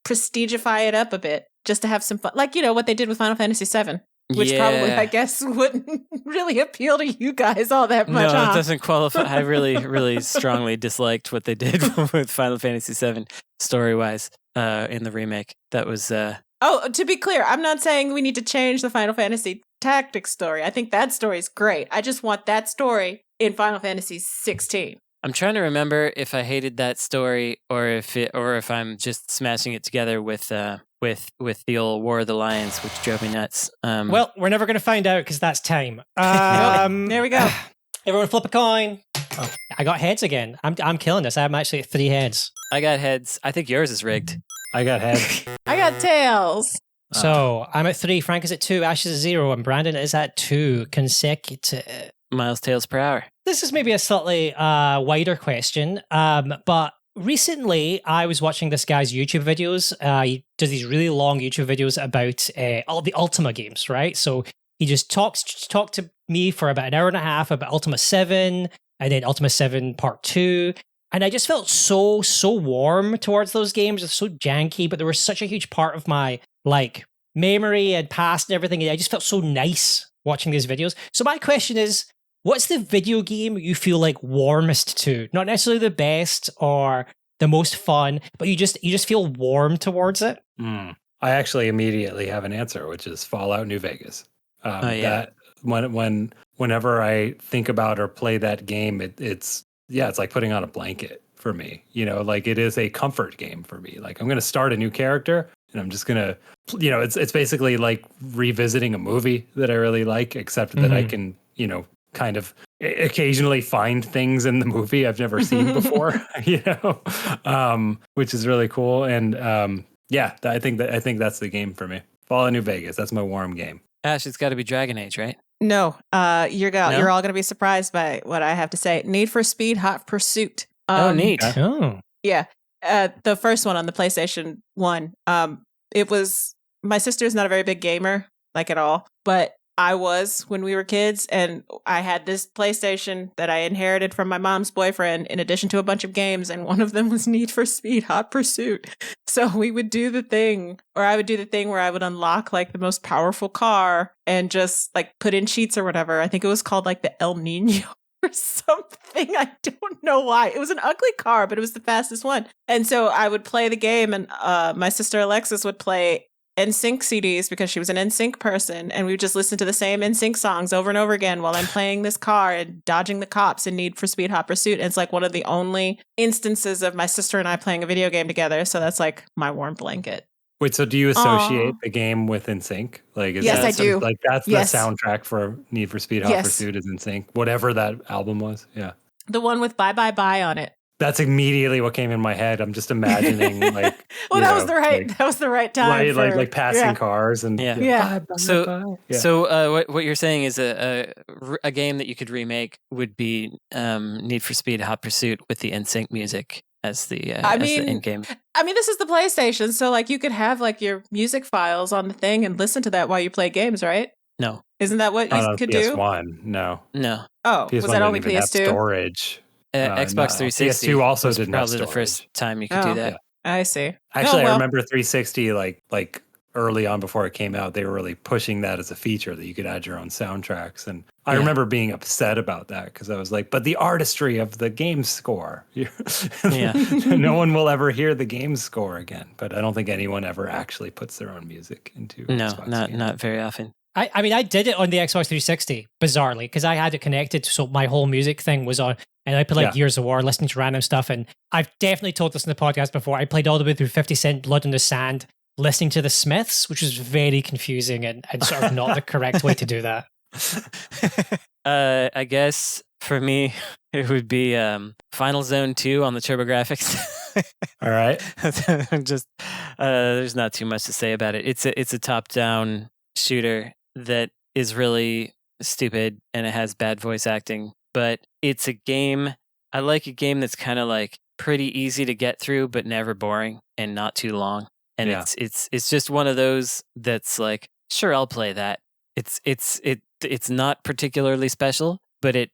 prestigify it up a bit just to have some fun. Like, what they did with Final Fantasy 7. Which probably, I guess, wouldn't really appeal to you guys all that much. No, it doesn't qualify. I really, really strongly disliked what they did with Final Fantasy VII story-wise in the remake. That was... Oh, to be clear, I'm not saying we need to change the Final Fantasy Tactics story. I think that story is great. I just want that story in Final Fantasy 16. I'm trying to remember if I hated that story or if I'm just smashing it together with the old War of the Lions, which drove me nuts. Well, we're never going to find out because that's time. There we go. Everyone flip a coin. Oh, I got heads again. I'm killing this. I'm actually at 3 heads. I got heads. I think yours is rigged. I got heads. I got tails. So I'm at 3. Frank is at 2. Ash is at 0, and Brandon is at 2 consecutive. Miles tails per hour. This is maybe a slightly wider question, but recently I was watching this guy's YouTube videos. He does these really long YouTube videos about all the Ultima games, right? So he just talked to me for about an hour and a half about Ultima 7, and then Ultima 7 Part 2. And I just felt so warm towards those games. It's so janky, but they were such a huge part of my memory and past and everything. And I just felt so nice watching these videos. So my question is, what's the video game you feel like warmest to? Not necessarily the best or the most fun, but you just feel warm towards it. I actually immediately have an answer, which is Fallout New Vegas. That whenever I think about or play that game, it's like putting on a blanket for me. It is a comfort game for me. Like, I'm going to start a new character and I'm just going to, it's basically like revisiting a movie that I really like, except that I can, kind of occasionally find things in the movie I've never seen before, which is really cool. And I think that's the game for me. Fallout New Vegas. That's my warm game. Ash, it's got to be Dragon Age, right? No, you're all going to be surprised by what I have to say. Need for Speed Hot Pursuit. Neat. Yeah. The first one on the PlayStation 1. It was, my sister's not a very big gamer, like at all, but I was when we were kids, and I had this PlayStation that I inherited from my mom's boyfriend in addition to a bunch of games, and one of them was Need for Speed Hot Pursuit. So we would do the thing, or I would do the thing where I would unlock like the most powerful car and just like put in cheats or whatever. I think it was called like the El Nino or something. I don't know why. It was an ugly car, but it was the fastest one. And so I would play the game, and my sister Alexis would play NSYNC CDs because she was an NSYNC person, and we would just listen to the same NSYNC songs over and over again while I'm playing this car and dodging the cops in Need for Speed Hot Pursuit. And it's like one of the only instances of my sister and I playing a video game together, so that's like my warm blanket. Wait, so do you associate the game with NSYNC? Like, is Yes, that I do. Like, that's Yes. the soundtrack for Need for Speed Hot Pursuit is NSYNC, whatever that album was. Yeah. The one with Bye Bye Bye on it. That's immediately what came in my head. I'm just imagining like. Well, that was the right time. Right, like passing cars and Yeah. So what you're saying is a game that you could remake would be Need for Speed Hot Pursuit with the NSYNC music as the end game. I mean, this is the PlayStation, so like you could have like your music files on the thing and listen to that while you play games, right? No. Isn't that what you could PS1, do? No. Oh, PS1 was that only didn't even have PS2? Storage. Xbox 360 PS2 also was didn't have probably the storage. first time you could do that. Yeah. I see. Actually, I remember 360 like early on before it came out, they were really pushing that as a feature that you could add your own soundtracks. And I remember being upset about that because I was like, but the artistry of the game score. No one will ever hear the game score again. But I don't think anyone ever actually puts their own music into Xbox games. Not very often. I mean, I did it on the Xbox 360, bizarrely, because I had it connected, so my whole music thing was on, and I played like Gears of War, listening to random stuff, and I've definitely told this in the podcast before, I played all the way through 50 Cent, Blood on the Sand, listening to the Smiths, which was very confusing and sort of not the correct way to do that. I guess for me, it would be Final Zone 2 on the TurboGrafx. All right. Just there's not too much to say about it. It's a top-down shooter that is really stupid and it has bad voice acting, but it's a game. I like a game that's kind of like pretty easy to get through, but never boring and not too long. And it's just one of those that's like, sure, I'll play that. It's not particularly special, but it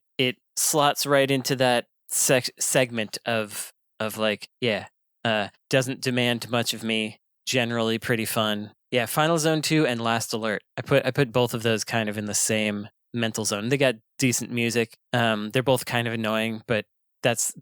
slots right into that segment of like, doesn't demand much of me. Generally pretty fun. Yeah, Final Zone 2 and Last Alert. I put both of those kind of in the same mental zone. They got decent music. They're both kind of annoying, but that's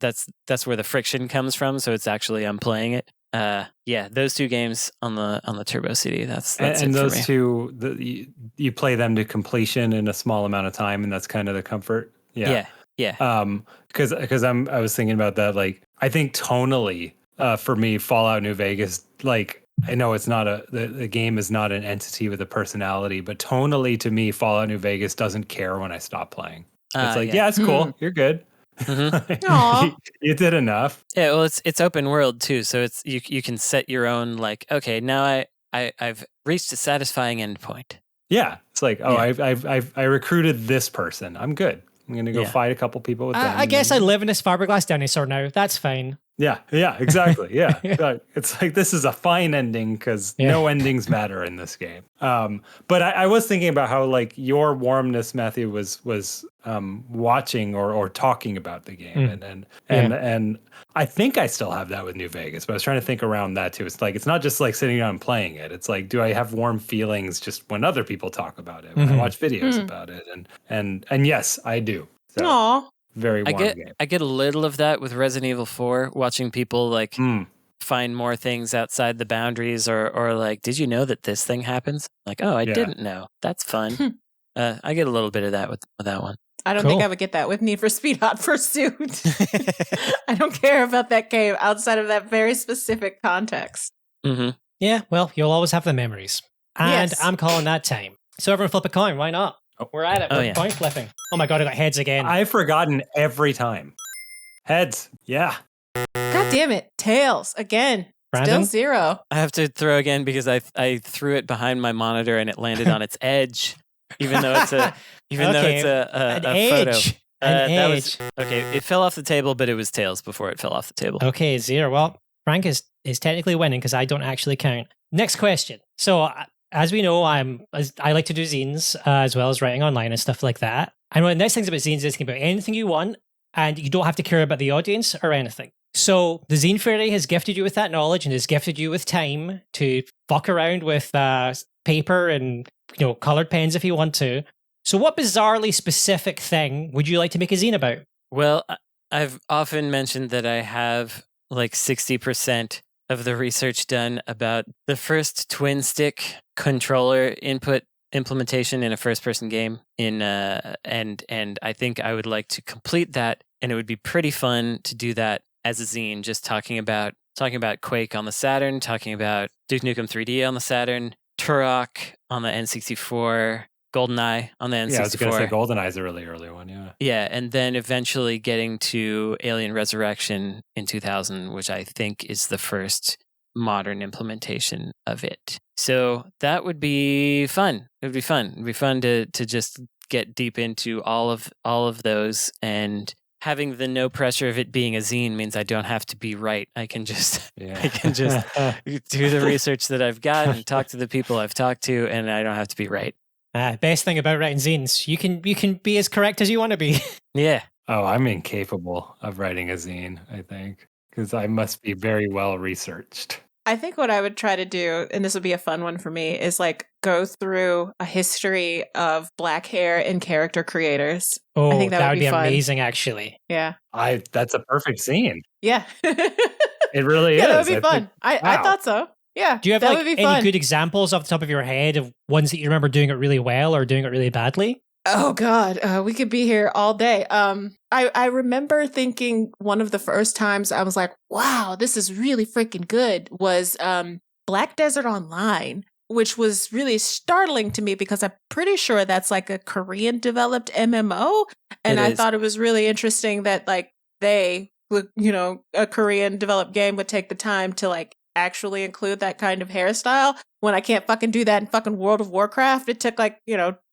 where the friction comes from. So it's actually I'm playing it. Those two games on the Turbo CD. That's and it those for me. two, you play them to completion in a small amount of time, and that's kind of the comfort. Yeah. Because I was thinking about that. Like, I think tonally, for me, Fallout New Vegas, like. I know it's not the game is not an entity with a personality, but tonally to me, Fallout New Vegas doesn't care when I stop playing. It's like, it's cool. You're good. Mm-hmm. You did enough. Yeah, well, it's open world too, so it's you can set your own like, okay, now I've reached a satisfying endpoint. Yeah, it's like, I recruited this person. I'm good. I'm gonna go fight a couple people with them. I guess I live in this fiberglass dinosaur now. That's fine. Yeah, exactly. Yeah. It's like, this is a fine ending because no endings matter in this game. But I was thinking about how like your warmness, Mathew, was watching or talking about the game. And I think I still have that with New Vegas, but I was trying to think around that too. It's like, it's not just like sitting down and playing it. It's like, do I have warm feelings just when other people talk about it, when I watch videos about it? And yes, I do. So. Aww. Very warm game. I get a little of that with Resident Evil 4, watching people like find more things outside the boundaries or like, did you know that this thing happens? Like, oh, I didn't know. That's fun. I get a little bit of that with that one. I don't think I would get that with Need for Speed Hot Pursuit. I don't care about that game outside of that very specific context. Mm-hmm. Yeah, well, you'll always have the memories. And I'm calling that time. So everyone flip a coin. Why not? We're at it. We're coin flipping. Oh my God, I got heads again. I've forgotten every time. Heads. Yeah. God damn it. Tails. Again. Brandon? Still 0. I have to throw again because I threw it behind my monitor and it landed on its edge, even though it's a edge. Photo. It fell off the table, but it was tails before it fell off the table. Okay, 0. Well, Frank is technically winning because I don't actually count. Next question. So, as we know, I like to do zines as well as writing online and stuff like that. And one of the nice things about zines is you can put anything you want and you don't have to care about the audience or anything. So the Zine Fairy has gifted you with that knowledge and has gifted you with time to fuck around with paper and colored pens if you want to. So what bizarrely specific thing would you like to make a zine about? Well, I've often mentioned that I have like 60% of the research done about the first twin stick controller input implementation in a first-person game. And I think I would like to complete that, and it would be pretty fun to do that as a zine, just talking about talking about Quake on the Saturn, talking about Duke Nukem 3D on the Saturn, Turok on the N64, GoldenEye on the N64. Yeah, I was going to say GoldenEye's a really early one, yeah. Yeah, and then eventually getting to Alien Resurrection in 2000, which I think is the first modern implementation of it. So that would be fun. It would be fun. It'd be fun to just get deep into all of those, and having the no pressure of it being a zine means I don't have to be right. I can just do the research that I've got and talk to the people I've talked to, and I don't have to be right. Best thing about writing zines, you can be as correct as you want to be. Yeah. Oh, I'm incapable of writing a zine, I think, because I must be very well researched. I think what I would try to do, and this would be a fun one for me, is like go through a history of black hair and character creators. Oh, I think that would be fun. Amazing, actually. Yeah. That's a perfect scene. Yeah. It really is. Yeah, that would be fun. I thought so. Yeah. Do you have that like would be any fun. good examples off the top of your head of ones that you remember doing it really well or doing it really badly? Oh God, we could be here all day. I remember thinking one of the first times I was like, wow, this is really freaking good, was Black Desert Online, which was really startling to me because I'm pretty sure that's like a Korean developed MMO. And I thought it was really interesting that like they would, a Korean developed game would take the time to like actually include that kind of hairstyle when I can't fucking do that in fucking World of Warcraft. It took like,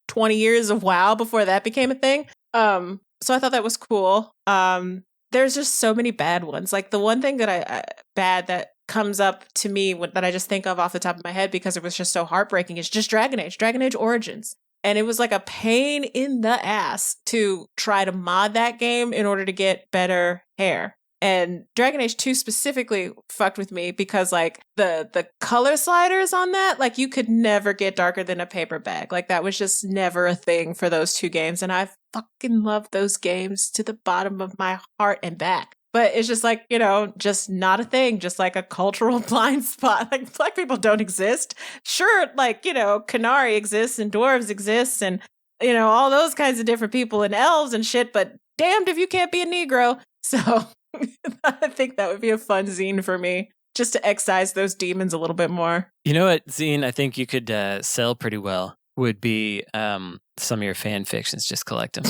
20 years of WoW before that became a thing. So I thought that was cool. There's just so many bad ones. Like the one thing that that comes up to me that I just think of off the top of my head because it was just so heartbreaking is just Dragon Age Origins. And it was like a pain in the ass to try to mod that game in order to get better hair. And Dragon Age 2 specifically fucked with me because like the color sliders on that, like you could never get darker than a paper bag. Like that was just never a thing for those two games. And I fucking love those games to the bottom of my heart and back. But it's just like, just not a thing, just like a cultural blind spot. Like black people don't exist. Sure, like, Canary exists and dwarves exist and, all those kinds of different people and elves and shit. But damned if you can't be a Negro. So I think that would be a fun zine for me, just to excise those demons a little bit more. You know what zine I think you could sell pretty well would be some of your fan fictions. Just collect them.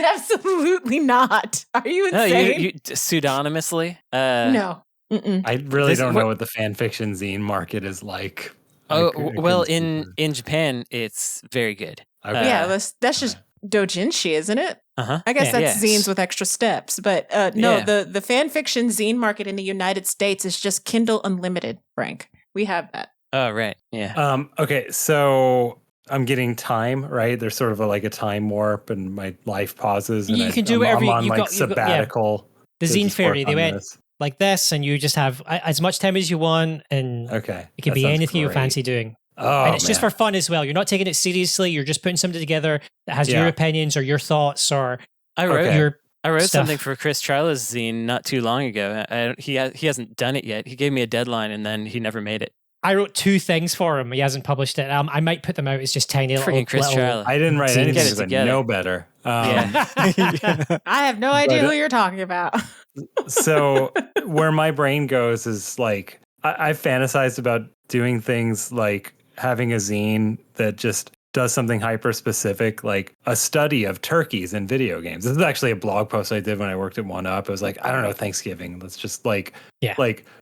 Absolutely not. Are you insane? No, you pseudonymously? No. Mm-mm. I really don't know what the fan fiction zine market is like. Well, in Japan, it's very good. Okay. Yeah, that's just doujinshi, isn't it? Uh-huh. I guess that's zines with extra steps. But the fan fiction zine market in the United States is just Kindle Unlimited, Frank. We have that. Oh, right. Yeah. Okay, so I'm getting time, right? There's sort of a time warp and my life pauses. And you can do whatever I'm on you've got, sabbatical. The Zine Fairy, they went like this, and you just have as much time as you want, and it can be anything you fancy doing. Oh, and it's just for fun as well. You're not taking it seriously. You're just putting something together that has your opinions or your thoughts or I wrote stuff. something for Chris Trila's zine not too long ago. He hasn't done it yet. He gave me a deadline and then he never made it. I wrote 2 things for him. He hasn't published it. I might put them out as just tiny freaking Chris Trila. I didn't write anything because I know better. I have no idea who you're talking about. So where my brain goes is like I fantasized about doing things like having a zine that just does something hyper specific, like a study of turkeys in video games. This is actually a blog post I did when I worked at 1UP. It was like, I don't know, Thanksgiving. Let's just like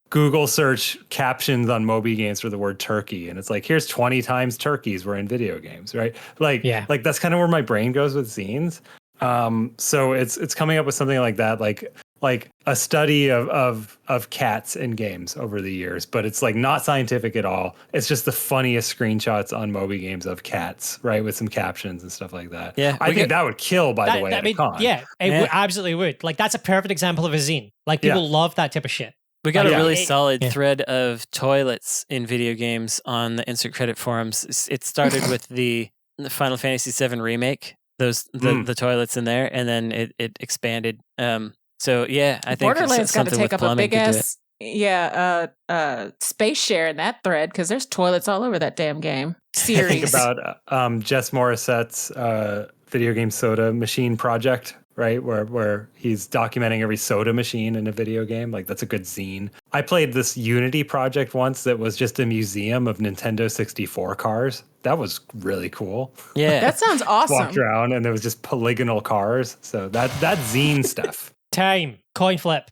Google search captions on Moby Games for the word turkey. And it's like, here's 20 times turkeys were in video games, right? Like that's kind of where my brain goes with zines. So it's coming up with something like that, like a study of cats in games over the years, but it's like not scientific at all. It's just the funniest screenshots on Moby Games of cats, right, with some captions and stuff like that. Yeah, I think that would kill. By the way, at a con. Yeah, it absolutely would. Like that's a perfect example of a zine. Like people love that type of shit. We got a really solid thread of toilets in video games on the Insert Credit forums. It started with the Final Fantasy VII remake. The toilets in there, and then it expanded. So yeah, I think Borderlands got to take up a big ass space share in that thread because there's toilets all over that damn game series. I think about Jess Morissette's video game soda machine project, right? Where he's documenting every soda machine in a video game. Like that's a good zine. I played this Unity project once that was just a museum of Nintendo 64 cars. That was really cool. Yeah. That sounds awesome. Walked around and there was just polygonal cars. So that zine stuff. Time. Coin flip.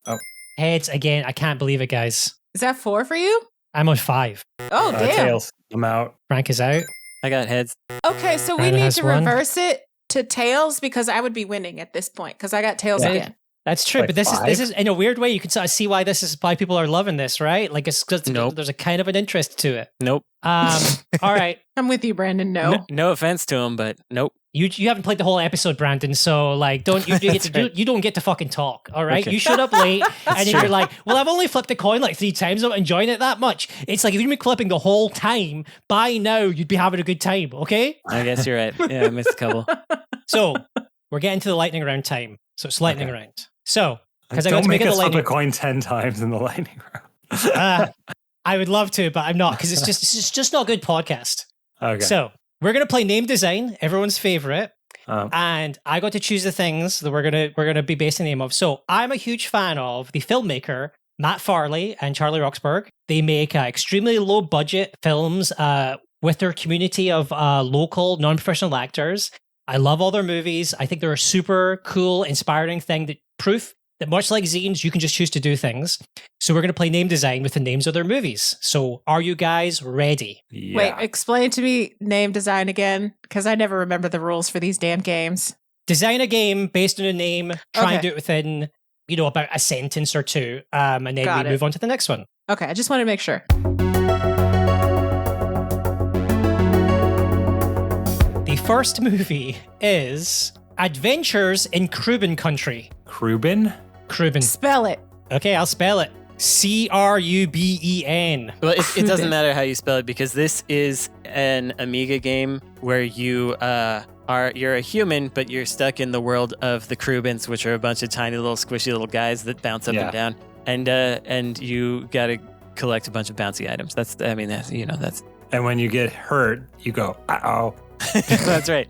Oh. Heads again. I can't believe it, guys. Is that 4 for you? I'm on 5. Oh, damn. Tails. I'm out. Frank is out. I got heads. Okay, so we Brandon need has to one. reverse it to tails because I would be winning at this point because I got tails again. That's true, Like but this 5? is in a weird way. You can sort of see why why people are loving this, right? Like it's because Nope. there's a kind of an interest to it. Nope. All right. I'm with you, Brandon. No. No offense to him, but nope. You haven't played the whole episode, Brandon. So like, don't you get to right. you don't get to fucking talk. All right, Okay. you showed up late, and then you're like, well, I've only flipped the coin like 3 times. I'm not enjoying it that much. It's like if you'd been clipping the whole time, by now you'd be having a good time. Okay. I guess you're right. Yeah, I missed a couple. So we're getting to the lightning round time. So it's lightning round. So because I got Don't to make make it us the flip lightning. a coin 10 times in the lightning round. I would love to, but I'm not because it's just not a good podcast. Okay. So we're gonna play name design, everyone's favorite. Um, And I got to choose the things that we're gonna be basing the name of. So I'm a huge fan of the filmmaker Matt Farley and Charlie Roxburgh. They make extremely low budget films with their community of local non-professional actors. I love all their movies. I think they're a super cool, inspiring thing that proof that much like zines, you can just choose to do things. So we're gonna play name design with the names of their movies. So are you guys ready? yeah. Wait, explain to me name design again because I never remember the rules for these damn games. Design a game based on a name, try and Okay. do it within, about a sentence or two, and then Got we it. move on to the next one. Okay, I just wanted to make sure. The first movie is Adventures in Cruben Country. Krubin? Cruben. Spell it. Okay, I'll spell it. Cruben. Well, it doesn't matter how you spell it because this is an Amiga game where you're a human, but you're stuck in the world of the Krubens, which are a bunch of tiny little squishy little guys that bounce up and down, and you got to collect a bunch of bouncy items. That's. And when you get hurt, you go, uh-oh. That's right.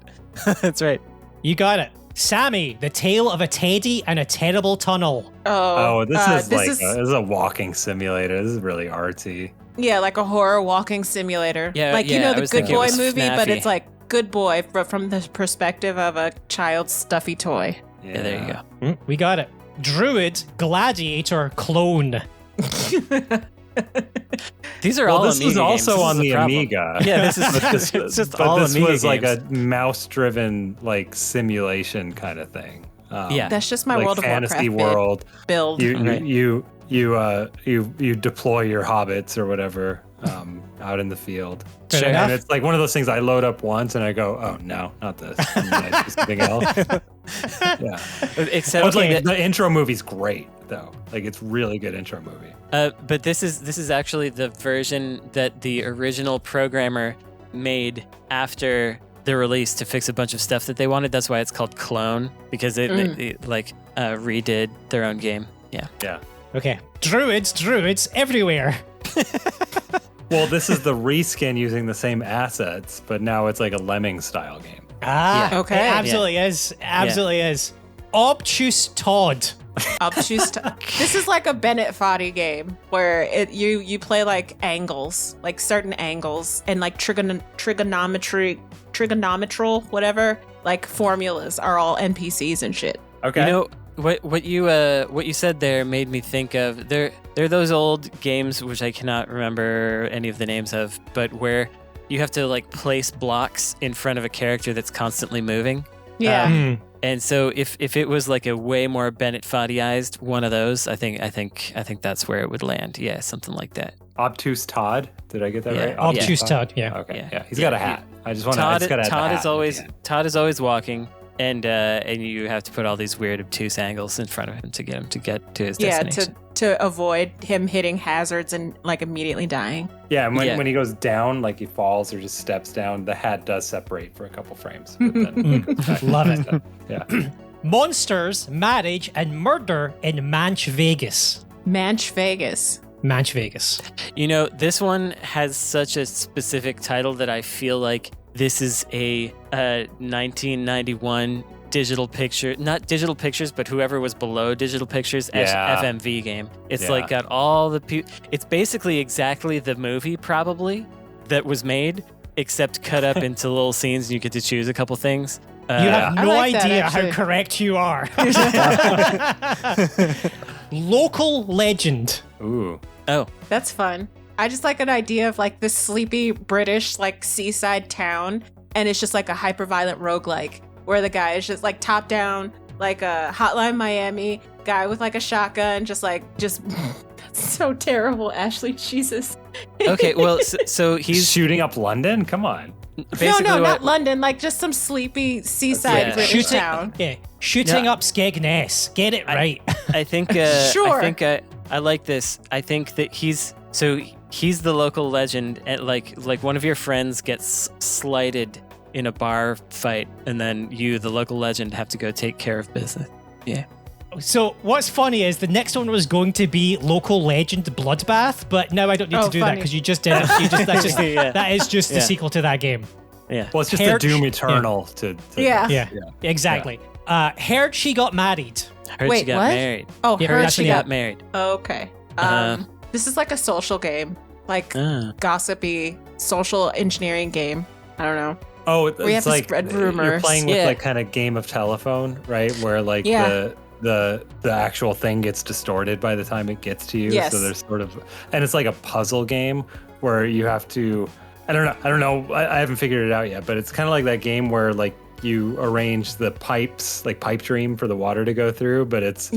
That's right. You got it. Sammy, the tale of a teddy and a terrible tunnel. Oh, this is this is a walking simulator. This is really artsy. Yeah, like a horror walking simulator. Yeah, like yeah, I the was Good thinking it Boy was movie, but FNAF-y. it's like Good Boy, but from the perspective of a child's stuffy toy. Yeah, there you go. We got it. Druid, gladiator, clone. These are Well, all this Amiga was also games. on This is the problem. Amiga. Yeah, this is it's just all this Amiga was like games. a mouse-driven, like simulation kind of thing. Yeah. That's just my like World of fantasy Warcraft world. build. Right. You deploy your hobbits or whatever out in the field. Fair And enough. it's like one of those things I load up once and I go, oh no, not this. And then I do something else. Yeah. Except But like that- the intro movie's great though. Like it's really good intro movie. but this is actually the version that the original programmer made after the release to fix a bunch of stuff that they wanted. That's why it's called Clone, because it redid their own game. Yeah. Yeah. Okay. Druids everywhere. Well, this is the reskin using the same assets, but now it's like a Lemming style game. Ah, Yeah. Okay. It absolutely is. Absolutely is. Obtuse Todd. Obtuse. This is like a Bennett Foddy game where you play like angles, like certain angles, and like trigonometral, whatever. Like formulas are all NPCs and shit. Okay. You know what you said there made me think of they're those old games which I cannot remember any of the names of, but where you have to like place blocks in front of a character that's constantly moving. Yeah. And so if it was like a way more Bennett Foddy-ized one of those, I think that's where it would land. Yeah, something like that. Obtuse Todd. Did I get that Yeah. right? Obtuse Todd, yeah. Okay. Yeah. He's got a hat. I just want to. Todd is always walking, and you have to put all these weird obtuse angles in front of him to get him to get to his Yeah, destination. to avoid him hitting hazards and like immediately dying. Yeah, and when, Yeah. when he goes down, like he falls or just steps down, the hat does separate for a couple frames. But then it goes back. Love it. Yeah. Monsters, Marriage, and Murder in Manch Vegas. Manch Vegas. Manch Vegas. You know, this one has such a specific title that I feel like this is a 1991 digital picture, not digital pictures, but whoever was below digital pictures, FMV game. It's like got all the it's basically exactly the movie probably that was made, except cut up into little scenes and you get to choose a couple things. You have no like that, idea how actually. correct you are. Local legend. Ooh. Oh, That's fun. I just like an idea of like this sleepy British like seaside town, and it's just like a hyper violent roguelike where the guy is just like top down, like a Hotline Miami guy with like a shotgun, just that's so terrible, Ashley. Jesus. okay. Well, so he's Shooting up London? Come on. basically no, what, not London. Like just some sleepy seaside Yeah. British town. Shooting up Skegness. Get it right. I think. Sure. I think I like this. I think that he's the local legend. And like one of your friends gets slighted in a bar fight, and then you, the local legend, have to go take care of business. Yeah. So what's funny is the next one was going to be local legend Bloodbath, but now I don't need to do that funny. because you just did it. That is just the sequel to that game. Yeah. Well, it's just Hair- a Doom Eternal to Yeah. Exactly. Heard she got married. Heard Wait, she got what? married. Oh, Yeah, her that's she when got. Got married. Okay. This is like a social game, like Ah. gossipy social engineering game. I don't know. Oh, We have it's to like spread you're rumors. playing with Yeah. like kind of game of telephone, right? Where like Yeah. the actual thing gets distorted by the time it gets to you. Yes. So there's sort of, and it's like a puzzle game where you have to. I don't know. I haven't figured it out yet, but it's kind of like that game where like you arrange the pipes, like pipe dream for the water to go through, but it's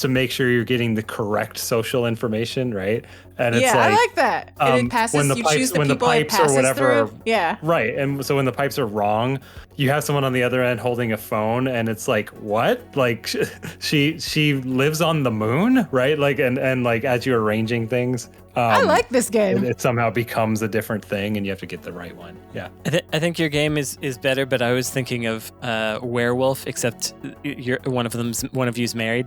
to make sure you're getting the correct social information, right? And it's I like, like that. And it passes. when the You pipes- choose the when the people it pipes or passes whatever through. Yeah. right. And so when the pipes are wrong, you have someone on the other end holding a phone, and it's like, what? Like she lives on the moon, right? Like and like as you're arranging things, I like this game. it somehow becomes a different thing, and you have to get the right one. Yeah. I think your game is better, but I was thinking of werewolf, except one of you's married.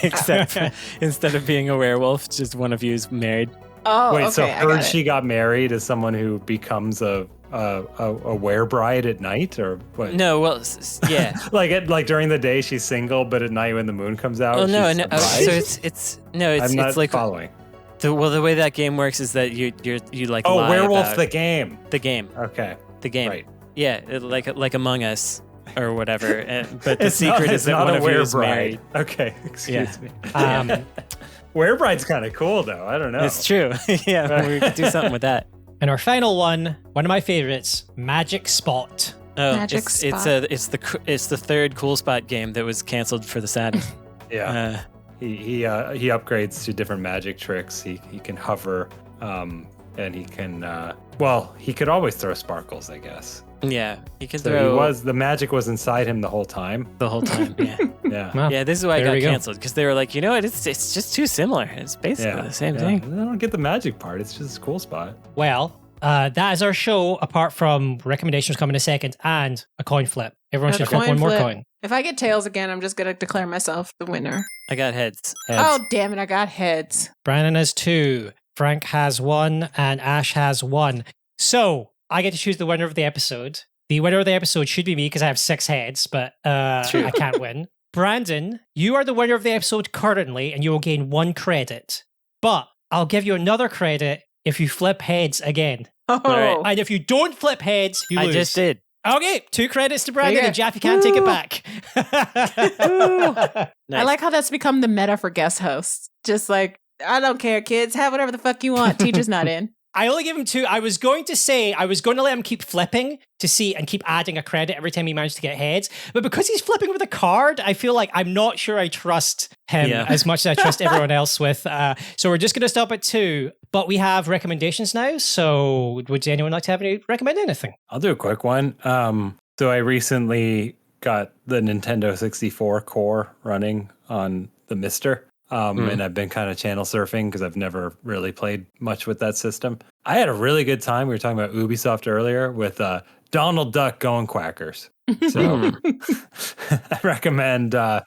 Except instead of being a werewolf, just one of you's married. Oh, Wait, okay. so I got heard it. she got married as someone who becomes a werebride at night, or what? No, well, yeah. like during the day she's single, but at night when the moon comes out, Oh no, she's no. a bride? So it's I'm not it's like following. the way that game works is that you like lie Werewolf about the game. the game, Okay, the game. right. Yeah, like Among Us or whatever. But the It's secret not, is that not one a of you is werebride. married. Okay, excuse me. Um, Werebride's kind of cool though. I don't know. It's true. Yeah, we could do something with that. and our final one of my favorites, Magic Spot. Oh, Magic it's Spot. it's the third Cool Spot game that was canceled for the Saturn. Yeah. He upgrades to different magic tricks. He can hover, and he can he could always throw sparkles, I guess. Yeah, he can So throw the magic was inside him the whole time. the whole time. Yeah, Yeah. Well, yeah. This is why it there got we go. canceled because they were like, you know what? It's just too similar. It's basically the same thing. I don't get the magic part. It's just a cool spot. Well, that is our show, apart from recommendations coming in a second and a coin flip. Everyone And should a flip coin one more flip. coin. If I get tails again, I'm just gonna declare myself the winner. I got heads. Oh damn it! I got heads. Brandon has 2, Frank has 1, and Ash has 1. So I get to choose the winner of the episode. The winner of the episode should be me because I have 6 heads, but I can't win. Brandon, you are the winner of the episode currently, and you will gain 1 credit. But I'll give you another credit if you flip heads again. Oh, right. And if you don't flip heads, you I lose. just did. Okay, 2 credits to Brandon, Okay. and Jaffe can't take it back. I Nice. like how that's become the meta for guest hosts. Just like, I don't care, kids. Have whatever the fuck you want. Teacher's not in. I only give him 2. I was going to let him keep flipping to see and keep adding a credit every time he managed to get heads. But because he's flipping with a card, I feel like I'm not sure I trust him as much as I trust everyone else with. So we're just going to stop at 2. But we have recommendations now. So would anyone like to have recommend anything? I'll do a quick one. So I recently got the Nintendo 64 core running on the Mister. And I've been kind of channel surfing because I've never really played much with that system. I had a really good time. We were talking about Ubisoft earlier with Donald Duck going quackers. So I recommend. I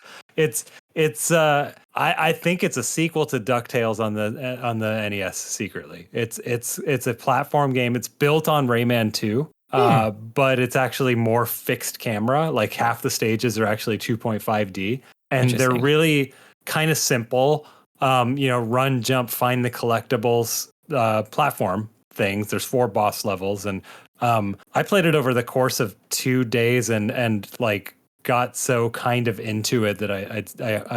think it's a sequel to DuckTales on the NES. Secretly, it's a platform game. It's built on Rayman 2. but it's actually more fixed camera. Like half the stages are actually 2.5D, and they're really kind of simple. Run, jump, find the collectibles, platform things. There's 4 boss levels, and I played it over the course of 2 days, and like got so kind of into it that I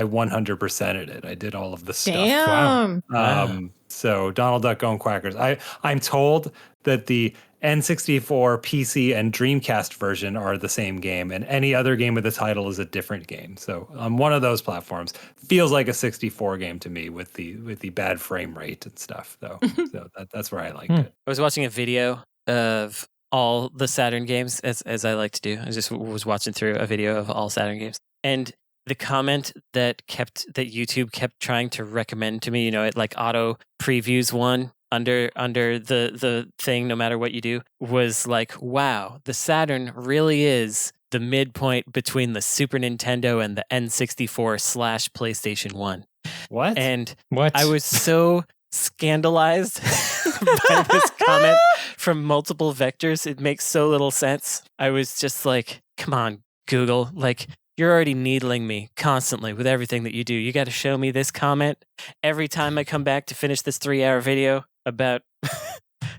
100%ed it. I did all of the stuff. Damn. Wow. So Donald Duck Going Quackers. I'm told that the N64, PC, and Dreamcast version are the same game, and any other game with the title is a different game. So on one of those platforms, feels like a 64 game to me with the bad frame rate and stuff. Though, so that's where I liked it. I was watching a video of all the Saturn games, as I like to do. I just was watching through a video of all Saturn games, and the comment that YouTube kept trying to recommend to me, it like auto previews one under the thing, no matter what you do, was like, wow, the Saturn really is the midpoint between the Super Nintendo and the N64/PlayStation 1. What? And I was so scandalized by this comment from multiple vectors. It makes so little sense. I was just like, come on, Google, like, you're already needling me constantly with everything that you do. You got to show me this comment every time I come back to finish this 3-hour video about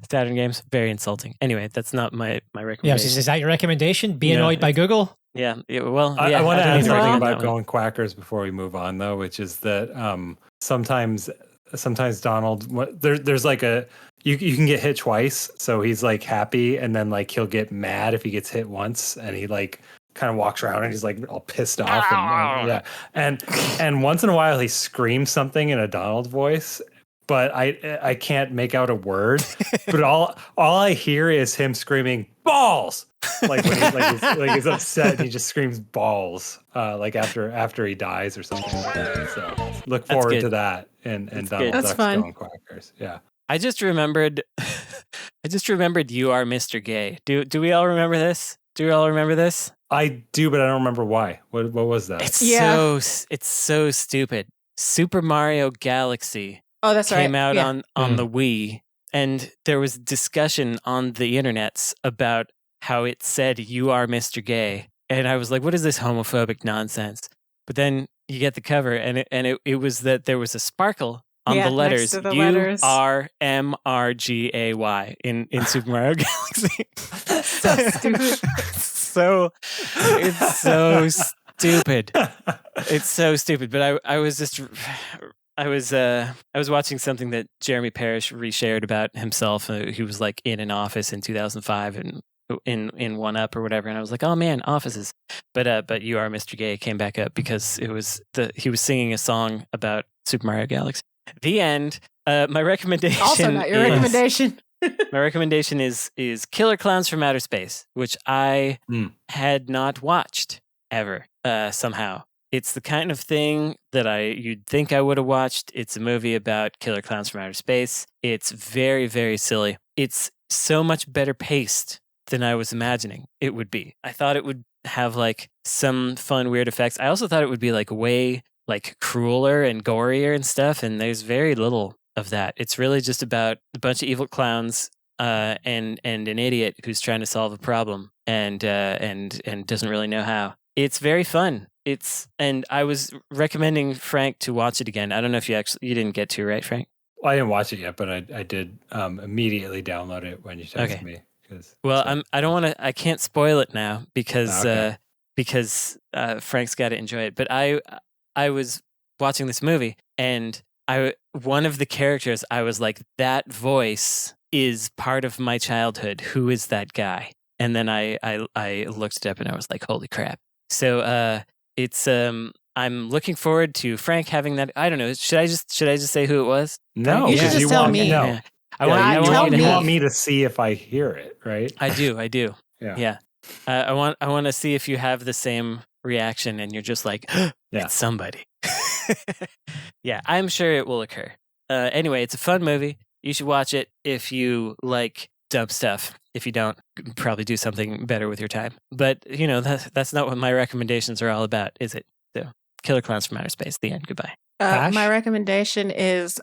Saturn games. Very insulting. Anyway, that's not my recommendation. Yeah, is that your recommendation? Be annoyed by Google? Yeah. I want to add something about Going Quackers before we move on, though, which is that sometimes Donald, there's like you can get hit twice. So he's like happy, and then like he'll get mad if he gets hit once, and he like kind of walks around and he's like all pissed off, and once in a while he screams something in a Donald voice, but I can't make out a word. But all I hear is him screaming balls, like when he's upset, and he just screams balls, like after he dies or something like that. So look forward to that and Donald Duck's Going Quackers. Yeah. I just remembered You Are Mr. Gay. Do we all remember this? Do we all remember this? I do, but I don't remember why. What was that? It's so stupid. Super Mario Galaxy came out on the Wii, and there was discussion on the internets about how it said "You are Mr. Gay," and I was like, "What is this homophobic nonsense?" But then you get the cover, and it was that there was a sparkle on the letters URMRGAY in Super Mario Galaxy. So stupid. It's so stupid. It's so stupid. But I was watching something that Jeremy Parrish reshared about himself. He was like in an office in 2005 and in One Up or whatever, and I was like, oh man, offices. But You Are Mr. Gay came back up because he was singing a song about Super Mario Galaxy. The end. My recommendation. Also not your recommendation. My recommendation is Killer Clowns from Outer Space, which I had not watched ever somehow. It's the kind of thing that you'd think I would have watched. It's a movie about killer clowns from outer space. It's very, very silly. It's so much better paced than I was imagining it would be. I thought it would have like some fun, weird effects. I also thought it would be like way like crueler and gorier and stuff, and there's very little of that. It's really just about a bunch of evil clowns and an idiot who's trying to solve a problem and doesn't really know how. It's very fun. And I was recommending Frank to watch it again. I don't know if you didn't get to, right, Frank? Well, I didn't watch it yet, but I did immediately download it when you texted me. I can't spoil it now because Frank's got to enjoy it. But I was watching this movie, and one of the characters, I was like, that voice is part of my childhood. Who is that guy? And then I looked it up, and I was like, holy crap. So it's I'm looking forward to Frank having that. I don't know. Should I just say who it was? No, you should just tell me. No. Yeah. You want me to see if I hear it, right? I do. Yeah. I want to see if you have the same reaction, and you're just like, it's somebody. Yeah, I'm sure it will occur. Anyway, it's a fun movie. You should watch it if you like dumb stuff. If you don't, probably do something better with your time. But that's not what my recommendations are all about, is it? So, Killer Clowns from Outer Space. The end. Goodbye. My recommendation is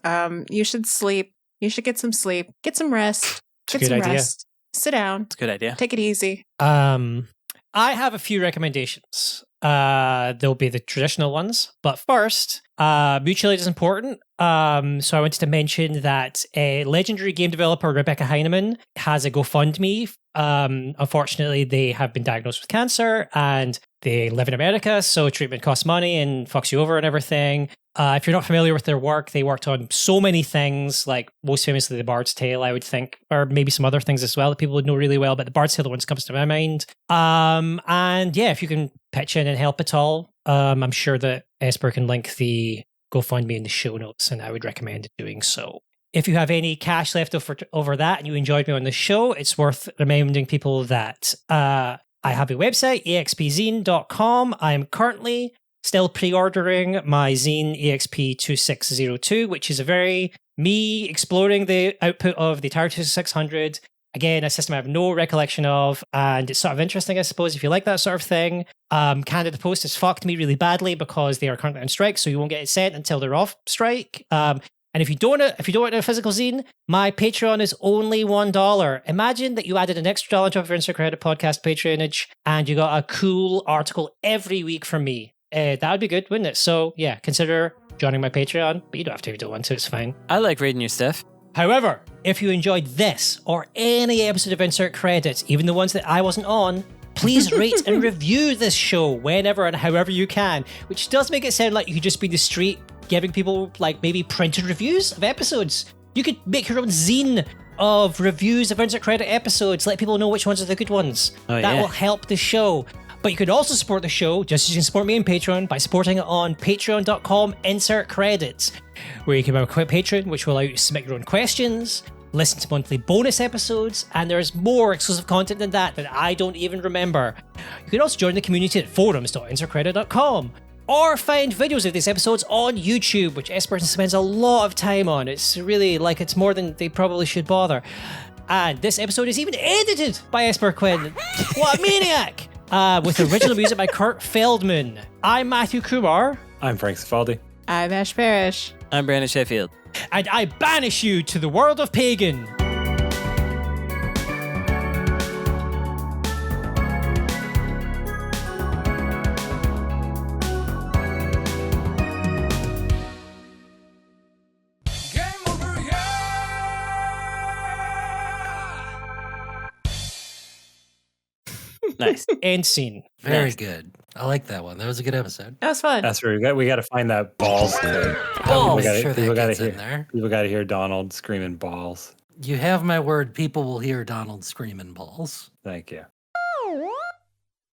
you should sleep. You should get some sleep. Get some rest. Get some rest. sit down. It's a good idea. Take it easy. I have a few recommendations. There'll be the traditional ones, but first, mutual aid is important. So I wanted to mention that a legendary game developer, Rebecca Heinemann, has a GoFundMe. Unfortunately, they have been diagnosed with cancer and they live in America, so treatment costs money and fucks you over and everything. If you're not familiar with their work, they worked on so many things, like most famously The Bard's Tale, I would think, or maybe some other things as well that people would know really well, but The Bard's Tale, the one that comes to my mind. And yeah, if you can pitch in and help at all, I'm sure that Esper can link the GoFundMe in the show notes, and I would recommend doing so. If you have any cash left over that and you enjoyed me on the show, it's worth reminding people that I have a website, expzine.com. I am currently still pre-ordering my Zine EXP 2602, which is a very me exploring the output of the Atari 2600. Again, a system I have no recollection of, and it's sort of interesting, I suppose, if you like that sort of thing. Canada Post has fucked me really badly because they are currently on strike, so you won't get it sent until they're off strike. And if you don't want a physical zine, my Patreon is only $1. Imagine that you added an extra dollar to your Insert Credit podcast patronage, and you got a cool article every week from me. That would be good, wouldn't it? So yeah, consider joining my Patreon, but you don't have to if you don't want to, it's fine. I like reading your stuff. However, if you enjoyed this or any episode of Insert Credits, even the ones that I wasn't on, please rate and review this show whenever and however you can, which does make it sound like you could just be in the street giving people like maybe printed reviews of episodes. You could make your own zine of reviews of Insert Credit episodes, let people know which ones are the good ones. That will help the show. But you could also support the show, just as you can support me on Patreon, by supporting it on patreon.com/insert credits, where you can become a patron, which will allow you to submit your own questions, listen to monthly bonus episodes, and there's more exclusive content than that I don't even remember. You can also join the community at forums.insertcredit.com, or find videos of these episodes on YouTube, which Esper spends a lot of time on. It's really like it's more than they probably should bother. And this episode is even edited by Esper Quinn. What a maniac! With original music by Kurt Feldman. I'm Mathew Kumar. I'm Frank Cifaldi. I'm Ash Parrish. I'm Brandon Sheffield. And I banish you to the world of Pagan. Nice. End scene. Very good. I like that one. That was a good episode. That was fun. That's where we got to find that balls thing. Oh, People got to in there. People got to hear Donald screaming balls. You have my word. People will hear Donald screaming balls. Thank you.